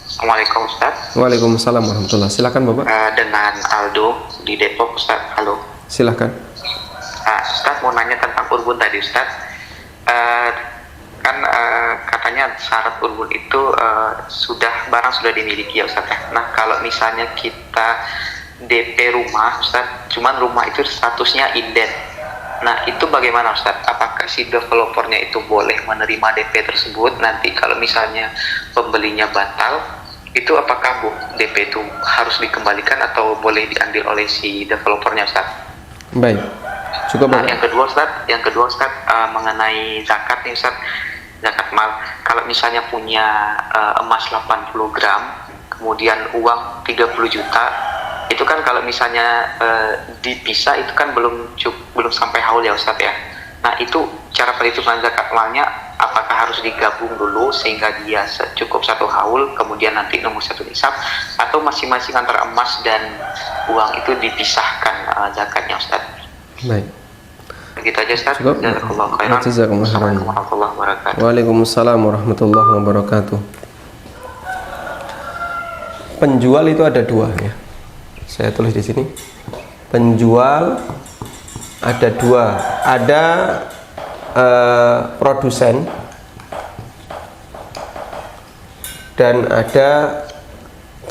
Assalamualaikum Ustaz. Waalaikumsalam warahmatullahi. Silahkan Bapak. Dengan Aldo di Depok Ustaz. Halo. Silahkan. Ustaz mau nanya tentang urbun tadi Ustaz. Katanya syarat urbun itu barang sudah dimiliki ya Ustaz. Nah kalau misalnya kita DP rumah Ustaz, cuman rumah itu statusnya inden. Nah itu bagaimana Ustaz? Apakah si developernya itu boleh menerima DP tersebut? Nanti kalau misalnya pembelinya batal, itu apakah DP itu harus dikembalikan atau boleh diambil oleh si developernya, Ustaz? Baik, cukup. Nah, yang kedua Ustaz, mengenai zakat nih Ustaz, zakat mal. Kalau misalnya punya emas 80 gram, kemudian uang 30 juta, itu kan kalau misalnya dipisah itu kan belum sampai haul ya Ustaz ya. Nah, itu cara perhitungan zakat malnya apakah harus digabung dulu sehingga dia cukup satu haul, kemudian nanti nunggu satu nisab, atau masing-masing antara emas dan uang itu dipisahkan zakatnya Ustaz? Baik. Begitu aja Ustaz. Cukup. Jazakallahu khairan. Assalamualaikum warahmatullahi wabarakatuh. Waalaikumsalam warahmatullahi wabarakatuh. Penjual itu ada dua ya. Saya tulis di sini. Penjual ada dua. Ada produsen dan ada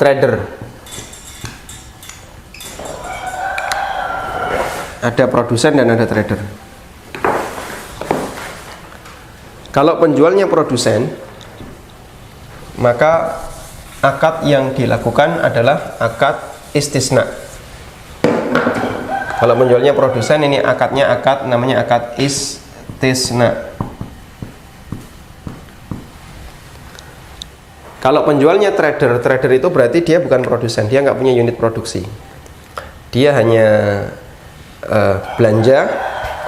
trader. Ada produsen dan ada trader. Kalau penjualnya produsen, maka akad yang dilakukan adalah akad istisna. Kalau penjualnya produsen, ini akadnya namanya akad istisna. Kalau penjualnya trader itu berarti dia bukan produsen, dia nggak punya unit produksi. Dia hanya belanja,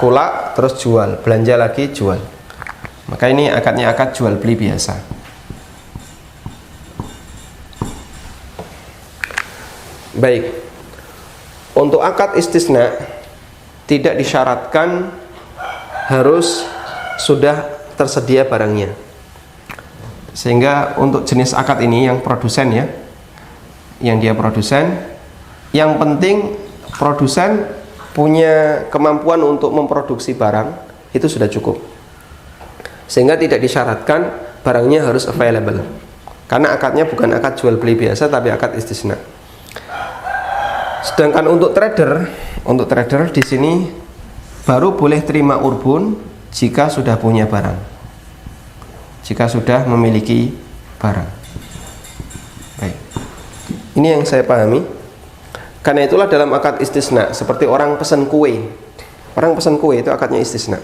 kulak, terus jual, belanja lagi, jual. Maka ini akadnya akad jual beli biasa. Baik. Untuk akad istisna tidak disyaratkan harus sudah tersedia barangnya. Sehingga untuk jenis akad ini yang produsen ya, yang dia produsen, yang penting produsen punya kemampuan untuk memproduksi barang itu sudah cukup. Sehingga tidak disyaratkan barangnya harus available. Karena akadnya bukan akad jual beli biasa tapi akad istisna. Sedangkan untuk trader di sini baru boleh terima urbun jika sudah punya barang, jika sudah memiliki barang. Baik. Ini yang saya pahami. Karena itulah dalam akad istisna, seperti orang pesan kue. Orang pesan kue itu akadnya istisna.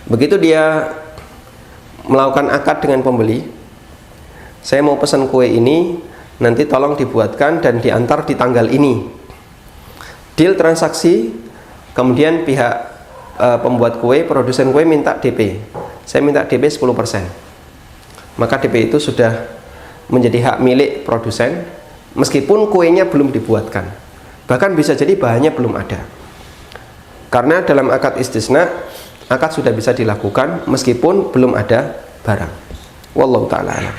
Begitu dia melakukan akad dengan pembeli, saya mau pesan kue ini, nanti tolong dibuatkan dan diantar di tanggal ini. Deal transaksi, kemudian pihak pembuat kue, produsen kue minta DP. Saya minta DP 10%. Maka DP itu sudah menjadi hak milik produsen, meskipun kuenya belum dibuatkan. Bahkan bisa jadi bahannya belum ada. Karena dalam akad istisna, akad sudah bisa dilakukan meskipun belum ada barang. Wallahu ta'ala alam.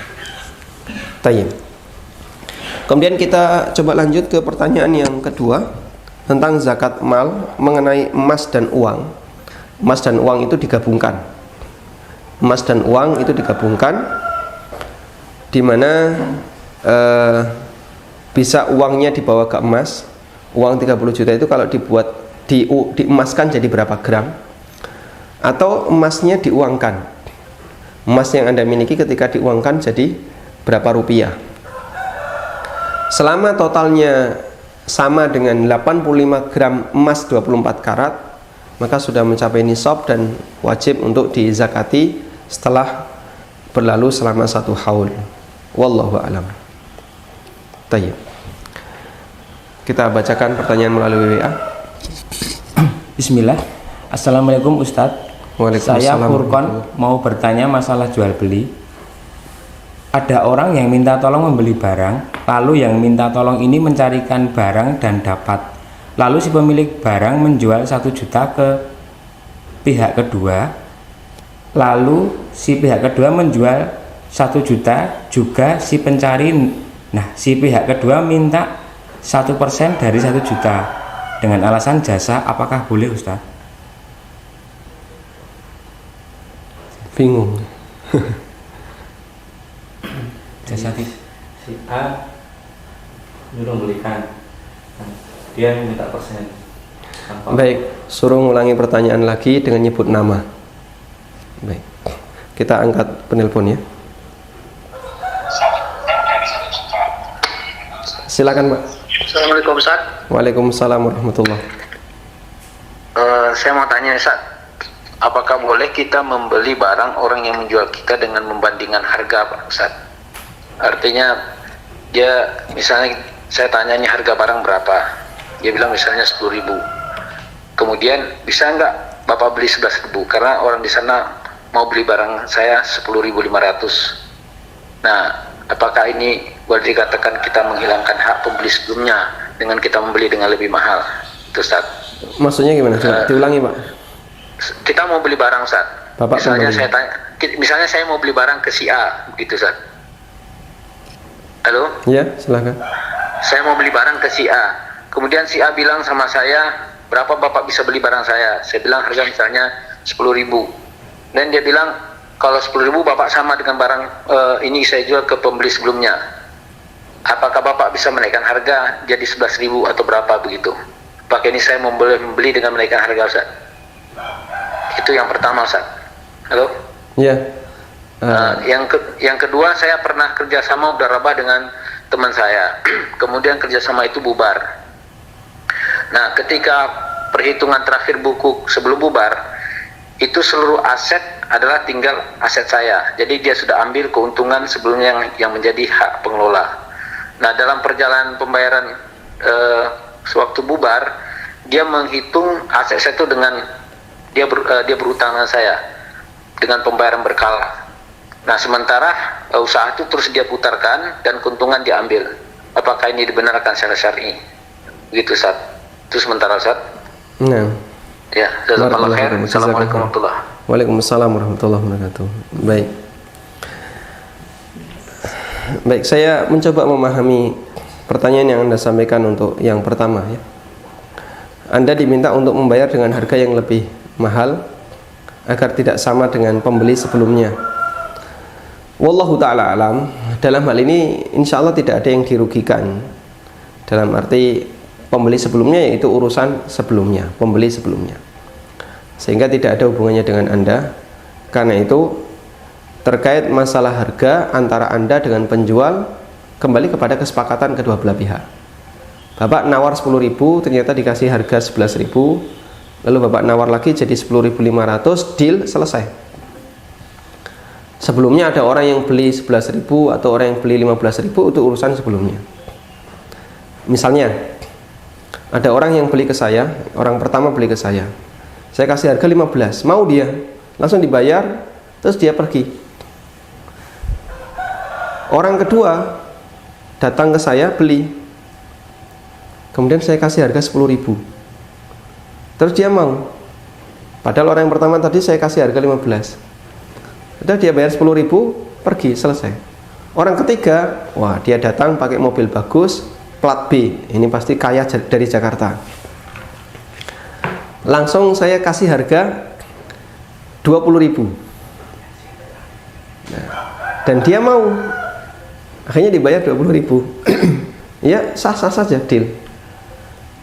Tayyib. Kemudian kita coba lanjut ke pertanyaan yang kedua tentang zakat mal mengenai emas dan uang. Emas dan uang itu digabungkan. Emas dan uang itu digabungkan, di mana bisa uangnya dibawa ke emas. Uang 30 juta itu kalau diemaskan jadi berapa gram, atau emasnya diuangkan. Emas yang Anda miliki ketika diuangkan jadi berapa rupiah. Selama totalnya sama dengan 85 gram emas 24 karat, maka sudah mencapai nisab dan wajib untuk dizakati setelah berlalu selama 1 haul. Wallahu a'lam. Tayyib. Kita bacakan pertanyaan melalui WA. Bismillah. Assalamualaikum Ustadz. Saya Furkon mau bertanya masalah jual beli. Ada orang yang minta tolong membeli barang, lalu yang minta tolong ini mencarikan barang dan dapat. Lalu si pemilik barang menjual 1 juta ke pihak kedua, lalu si pihak kedua menjual 1 juta juga si pencari. Nah, si pihak kedua minta 1% dari 1 juta dengan alasan jasa. Apakah boleh Ustaz? Bingung. Jasa si A nyuruh belikan, dia minta persen. Baik, suruh ngulangi pertanyaan lagi dengan nyebut nama. Baik, kita angkat penelpon ya. Silakan, Pak. Assalamualaikum Ustaz. Waalaikumsalam warahmatullahi. Saya mau tanya Ustaz, apakah boleh kita membeli barang orang yang menjual kita dengan membandingkan harga, Pak Ustaz? Artinya dia misalnya saya tanya ini harga barang berapa, dia bilang misalnya 10.000. Kemudian bisa nggak Bapak beli 11.000 karena orang di sana mau beli barang saya 10.500. Nah, apakah ini boleh dikatakan kita menghilangkan hak pembeli sebelumnya dengan kita membeli dengan lebih mahal? Itu Ustaz. Maksudnya gimana? Diulangi, Pak. Kita mau beli barang, Ustaz. Bapak misalnya pembeli. saya tanya, misalnya saya mau beli barang ke si A, begitu Ustaz. Halo? Ya, silakan. Saya mau beli barang ke si A. Kemudian si A bilang sama saya, berapa Bapak bisa beli barang saya? Saya bilang harga misalnya 10.000. Dan dia bilang, kalau 10.000 Bapak sama dengan barang ini saya jual ke pembeli sebelumnya. Apakah Bapak bisa menaikkan harga jadi 11.000 atau berapa begitu? Pakai ini saya membeli dengan menaikkan harga, Ustaz. Itu yang pertama, Ustaz. Halo? Ya. Yang kedua, saya pernah kerjasama mudarabah dengan teman saya. Kemudian kerjasama itu bubar. Nah, ketika perhitungan terakhir buku sebelum bubar, itu seluruh aset adalah tinggal aset saya. Jadi dia sudah ambil keuntungan sebelumnya yang menjadi hak pengelola. Nah, dalam perjalanan pembayaran sewaktu bubar, dia menghitung aset saya itu dengan dia berutang dengan saya dengan pembayaran berkala. Nah, sementara usaha itu terus dia putarkan dan keuntungan diambil. Apakah ini dibenarkan secara syar'i? Begitu, Ustaz. Itu sementara, Ustaz. Nah. Ya, jazakallahu khair. Assalamualaikum warahmatullahi wabarakatuh. Waalaikumsalam warahmatullahi wabarakatuh. Baik, saya mencoba memahami pertanyaan yang Anda sampaikan untuk yang pertama ya. Anda diminta untuk membayar dengan harga yang lebih mahal agar tidak sama dengan pembeli sebelumnya. Wallahu ta'ala alam. Dalam hal ini insya Allah tidak ada yang dirugikan. Dalam arti pembeli sebelumnya yaitu urusan sebelumnya, pembeli sebelumnya. Sehingga tidak ada hubungannya dengan Anda. Karena itu terkait masalah harga antara Anda dengan penjual kembali kepada kesepakatan kedua belah pihak. Bapak nawar 10.000, ternyata dikasih harga 11.000, lalu Bapak nawar lagi jadi 10.500, deal, selesai. Sebelumnya ada orang yang beli 11.000 atau orang yang beli 15.000, itu urusan sebelumnya. Misalnya ada orang yang beli ke saya, orang pertama beli ke saya kasih harga 15, mau dia, langsung dibayar, terus dia pergi. Orang kedua datang ke saya beli, kemudian saya kasih harga 10.000, terus dia mau, padahal orang yang pertama tadi saya kasih harga 15, udah dia bayar 10.000, pergi, selesai. Orang ketiga, wah dia datang pakai mobil bagus, plat B, ini pasti kaya dari Jakarta, langsung saya kasih harga 20.000, nah, dan dia mau, akhirnya dibayar 20.000. Ya sah-sah saja, deal.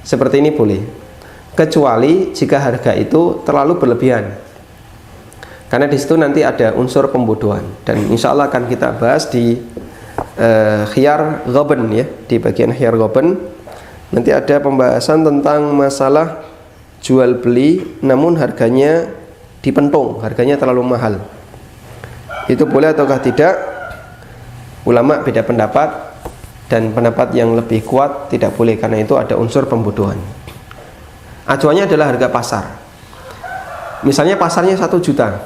Seperti ini boleh, kecuali jika harga itu terlalu berlebihan, karena di situ nanti ada unsur pembodohan, dan insya Allah akan kita bahas di khiyar ghaban ya, di bagian khiyar ghaban nanti ada pembahasan tentang masalah jual beli namun harganya dipentung, harganya terlalu mahal. Itu boleh ataukah tidak? Ulama beda pendapat, dan pendapat yang lebih kuat tidak boleh, karena itu ada unsur pembodohan. Acuannya adalah harga pasar. Misalnya pasarnya 1 juta,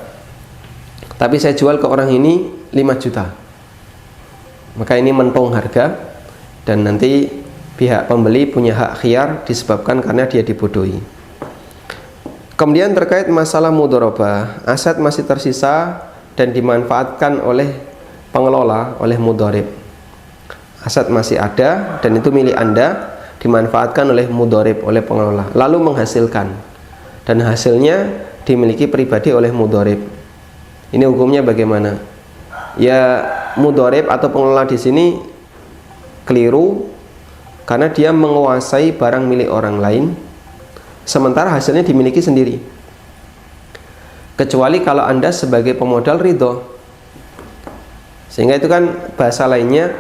tapi saya jual ke orang ini 5 juta, maka ini mentung harga, dan nanti pihak pembeli punya hak khiyar disebabkan karena dia dibodohi. Kemudian terkait masalah mudharabah, aset masih tersisa dan dimanfaatkan oleh pengelola, oleh mudharib. Aset masih ada dan itu milik Anda, dimanfaatkan oleh mudharib, oleh pengelola, lalu menghasilkan, dan hasilnya dimiliki pribadi oleh mudharib. Ini hukumnya bagaimana? Ya, mudharib atau pengelola di sini keliru karena dia menguasai barang milik orang lain sementara hasilnya dimiliki sendiri. Kecuali kalau Anda sebagai pemodal ridho, sehingga itu kan bahasa lainnya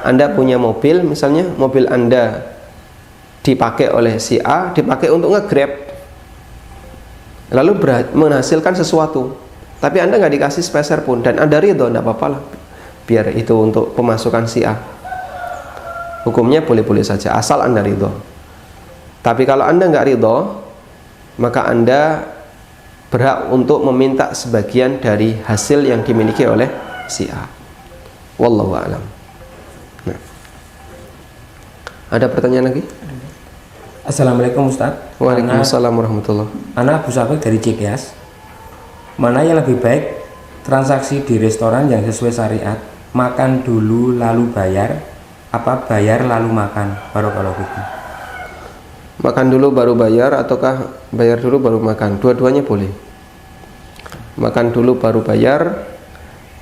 Anda punya mobil, misalnya mobil Anda dipakai oleh si A, dipakai untuk nge-grab, lalu menghasilkan sesuatu, tapi Anda nggak dikasih sepeser pun, dan Anda ridho, tidak apa-apa lah, biar itu untuk pemasukan si A. Hukumnya boleh-boleh saja, asal Anda ridho. Tapi kalau Anda nggak ridho, maka Anda berhak untuk meminta sebagian dari hasil yang dimiliki oleh si A. Wallahu a'lam. Nah. Ada pertanyaan lagi? Assalamualaikum Ustaz. Waalaikumsalam warahmatullahi. Ana Abu Safik dari Cikeas. Mana yang lebih baik, transaksi di restoran yang sesuai syariat, makan dulu lalu bayar, apa bayar lalu makan? Barakallahu fikum. Makan dulu baru bayar ataukah bayar dulu baru makan? Dua-duanya boleh. Makan dulu baru bayar,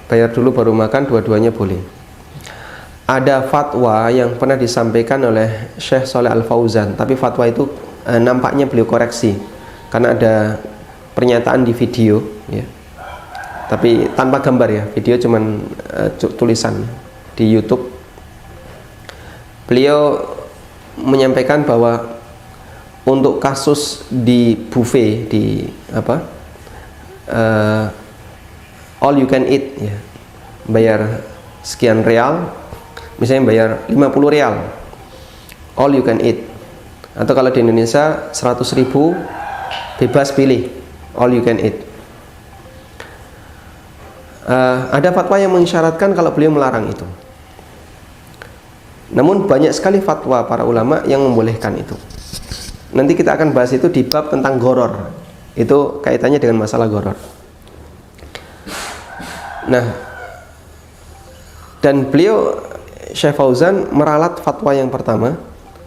bayar dulu baru makan, dua-duanya boleh. Ada fatwa yang pernah disampaikan oleh Syekh Shalih Al Fauzan, tapi fatwa itu nampaknya beliau koreksi karena ada pernyataan di video, ya. Tapi tanpa gambar ya, video cuman tulisan di YouTube. Beliau menyampaikan bahwa untuk kasus di buffet, di apa, all you can eat, ya, bayar sekian real, misalnya bayar 50 real, all you can eat, atau kalau di Indonesia 100.000 bebas pilih, all you can eat. Ada fatwa yang mengisyaratkan kalau beliau melarang itu. Namun banyak sekali fatwa para ulama yang membolehkan itu. Nanti kita akan bahas itu di bab tentang goror. Itu kaitannya dengan masalah goror. Nah, dan beliau Syekh Fauzan meralat fatwa yang pertama,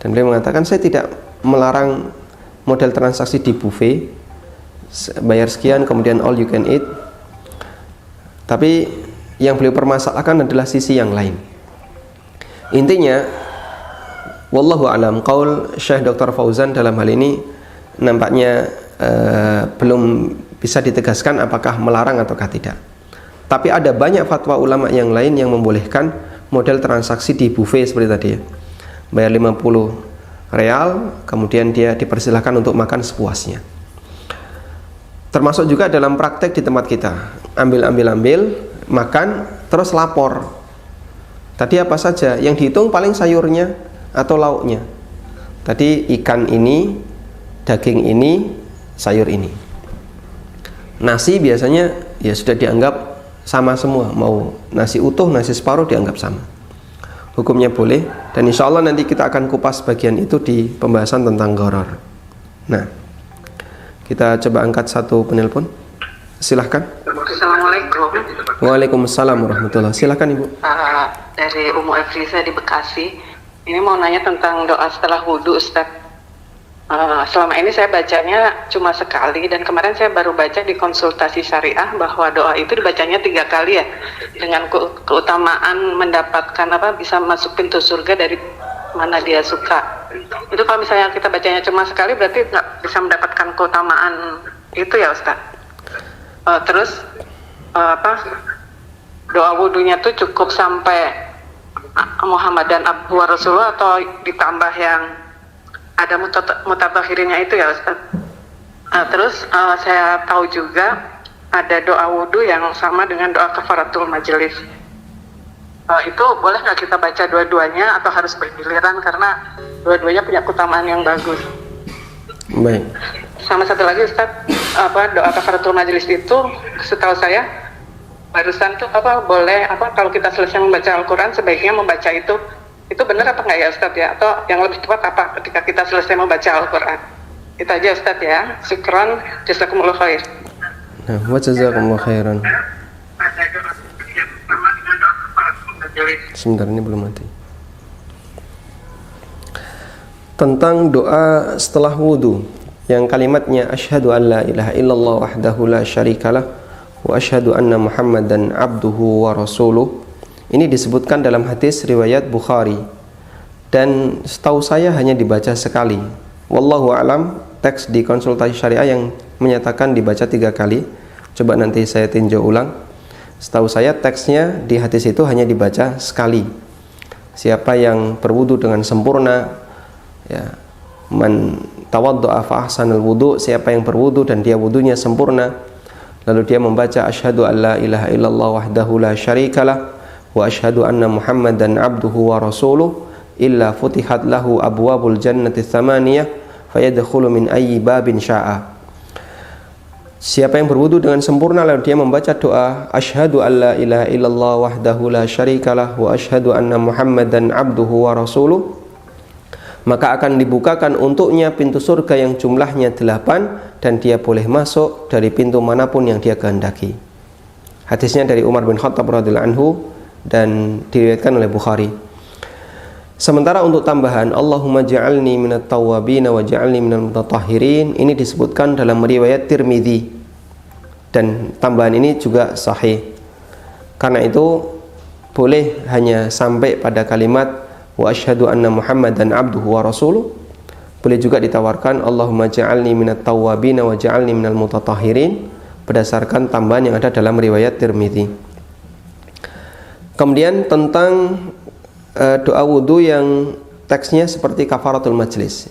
dan beliau mengatakan saya tidak melarang model transaksi di buffet, bayar sekian kemudian all you can eat. Tapi yang beliau permasalahkan adalah sisi yang lain. Intinya, wallahu alam, qaul Syekh Dr. Fauzan dalam hal ini nampaknya belum bisa ditegaskan apakah melarang ataukah tidak. Tapi ada banyak fatwa ulama yang lain yang membolehkan model transaksi di buffet seperti tadi, ya. Bayar 50 real, kemudian dia dipersilahkan untuk makan sepuasnya. Termasuk juga dalam praktek di tempat kita, ambil, makan, terus lapor. Tadi apa saja, yang dihitung paling sayurnya atau lauknya. Tadi ikan ini, daging ini, sayur ini. Nasi biasanya ya sudah dianggap sama semua, mau nasi utuh, nasi separuh dianggap sama. Hukumnya boleh, dan insya Allah nanti kita akan kupas bagian itu di pembahasan tentang gharar. Nah, kita coba angkat satu penelpon. Silahkan. Assalamualaikum. Waalaikumsalam warahmatullahi. Silahkan Ibu. Dari Umu Efrisa di Bekasi. Ini mau nanya tentang doa setelah wudhu, Ustaz. Selama ini saya bacanya cuma sekali, dan kemarin saya baru baca di konsultasi syariah bahwa doa itu dibacanya 3 kali, ya, dengan keutamaan mendapatkan bisa masuk pintu surga dari mana dia suka. Itu kalau misalnya kita bacanya cuma sekali berarti nggak bisa mendapatkan keutamaan itu, ya Ustaz. Terus doa wudhunya tuh cukup sampai Muhammad dan Abu Rasulullah atau ditambah yang ada mutabakhirinnya itu, ya Ustaz. Terus saya tahu juga ada doa wudhu yang sama dengan doa kafaratul majelis. Itu boleh nggak kita baca dua-duanya atau harus bergiliran karena dua-duanya punya keutamaan yang bagus? Baik. Sama satu lagi Ustaz, doa kafaratul majelis itu setahu saya barusan tuh boleh kalau kita selesai membaca Al-Quran sebaiknya membaca itu benar apa nggak, ya Ustaz, ya? Atau yang lebih tepat apa ketika kita selesai membaca Al-Quran? Itu aja Ustaz, ya. Syukran, jazakumullah khair. Nah, wa jazakumullah khairan. Sebentar, ini belum mati. Tentang doa setelah wudu yang kalimatnya asyhadu an la ilaha illallah wahdahu la syarikalah wa asyhadu anna muhammadan abduhu wa rasuluh. Ini disebutkan dalam hadis riwayat Bukhari, dan setahu saya hanya dibaca sekali. Wallahu alam, teks di konsultasi syariah yang menyatakan dibaca 3 kali. Coba nanti saya tinjau ulang. Setahu saya teksnya di hadis itu hanya dibaca sekali. siapa yang berwudu dengan sempurna, ya, man tawaddu'a fa ahsanal wudu, siapa yang berwudu dan dia wudunya sempurna, lalu dia membaca asyhadu an la ilaha illallah wahdahu la syarikalah wa asyhadu anna muhammadan abduhu wa rasuluh, illa futihat lahu abwabul jannati tsamaniyah fayadkhulu min ayyi babin syaa. Siapa yang berwudu dengan sempurna lalu dia membaca doa asyhadu an la ilaha illallah wahdahu la syarikalah wa asyhadu anna muhammadan abduhu wa rasuluh, maka akan dibukakan untuknya pintu surga yang jumlahnya 8 dan dia boleh masuk dari pintu manapun yang dia kehendaki. Hadisnya dari Umar bin Khattab radhiyallahu anhu dan diriwayatkan oleh Bukhari. Sementara untuk tambahan Allahumma ja'alni minat tawwabin wa ja'alni minal mutatahhirin, ini disebutkan dalam riwayat Tirmidzi dan tambahan ini juga sahih. Karena itu boleh hanya sampai pada kalimat wa asyhadu anna muhammadan abduhu wa rasuluh. Boleh juga ditawarkan Allahumma ja'alni minat tawwabin wa ja'alni minal mutatahhirin berdasarkan tambahan yang ada dalam riwayat Tirmidzi. Kemudian tentang doa wudu yang teksnya seperti kafaratul majlis.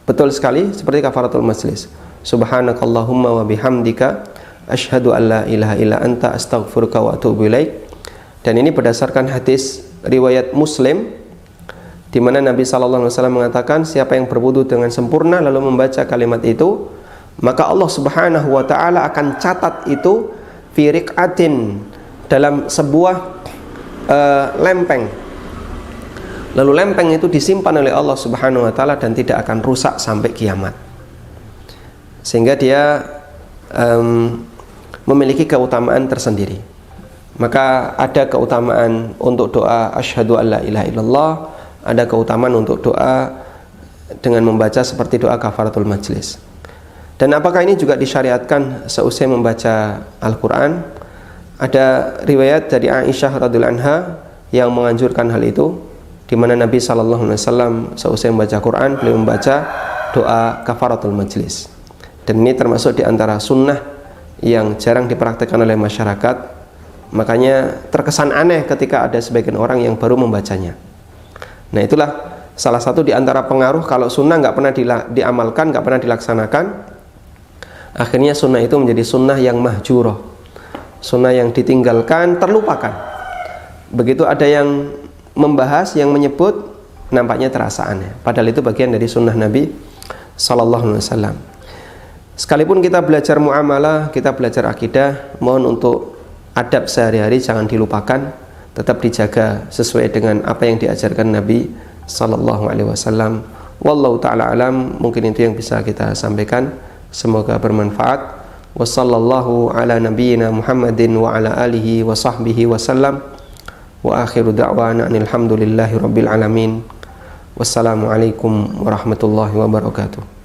Betul sekali seperti kafaratul majlis. Subhanakallahumma wa bihamdika asyhadu an la ilaha illa anta astaghfiruka wa atubu ilaik. Dan ini berdasarkan hadis riwayat Muslim di mana Nabi sallallahu alaihi wasallam mengatakan siapa yang berwudu dengan sempurna lalu membaca kalimat itu, maka Allah Subhanahu wa taala akan catat itu fi riqatin, dalam sebuah lempeng. Lalu lempeng itu disimpan oleh Allah Subhanahu wa taala dan tidak akan rusak sampai kiamat. Sehingga dia memiliki keutamaan tersendiri. Maka ada keutamaan untuk doa asyhadu an la ilaha illallah, ada keutamaan untuk doa dengan membaca seperti doa kafaratul majlis. Dan apakah ini juga disyariatkan seusai membaca Al-Qur'an? Ada riwayat dari Aisyah radhiyallahu anha yang menganjurkan hal itu, di mana Nabi sallallahu alaihi wasallam seusai membaca Quran beliau membaca doa kafaratul majlis. Dan ini termasuk di antara sunnah yang jarang dipraktikkan oleh masyarakat. Makanya terkesan aneh ketika ada sebagian orang yang baru membacanya. Nah, itulah salah satu di antara pengaruh kalau sunnah nggak pernah diamalkan, nggak pernah dilaksanakan, akhirnya sunnah itu menjadi sunnah yang mahjurah, sunnah yang ditinggalkan, terlupakan. Begitu ada yang membahas, yang menyebut, nampaknya terasa aneh, padahal itu bagian dari sunnah Nabi sallallahu alaihi wasallam. Sekalipun kita belajar muamalah, kita belajar akidah, mohon untuk adab sehari-hari jangan dilupakan, tetap dijaga sesuai dengan apa yang diajarkan Nabi sallallahu alaihi wasallam. Wallahu taala alam, mungkin itu yang bisa kita sampaikan, semoga bermanfaat. Wassallallahu ala nabiyyina Muhammadin wa ala alihi wa sahbihi wasallam. Wa akhiru da'wana alhamdulillahi rabbil alamin. Wassalamualaikum warahmatullahi wabarakatuh.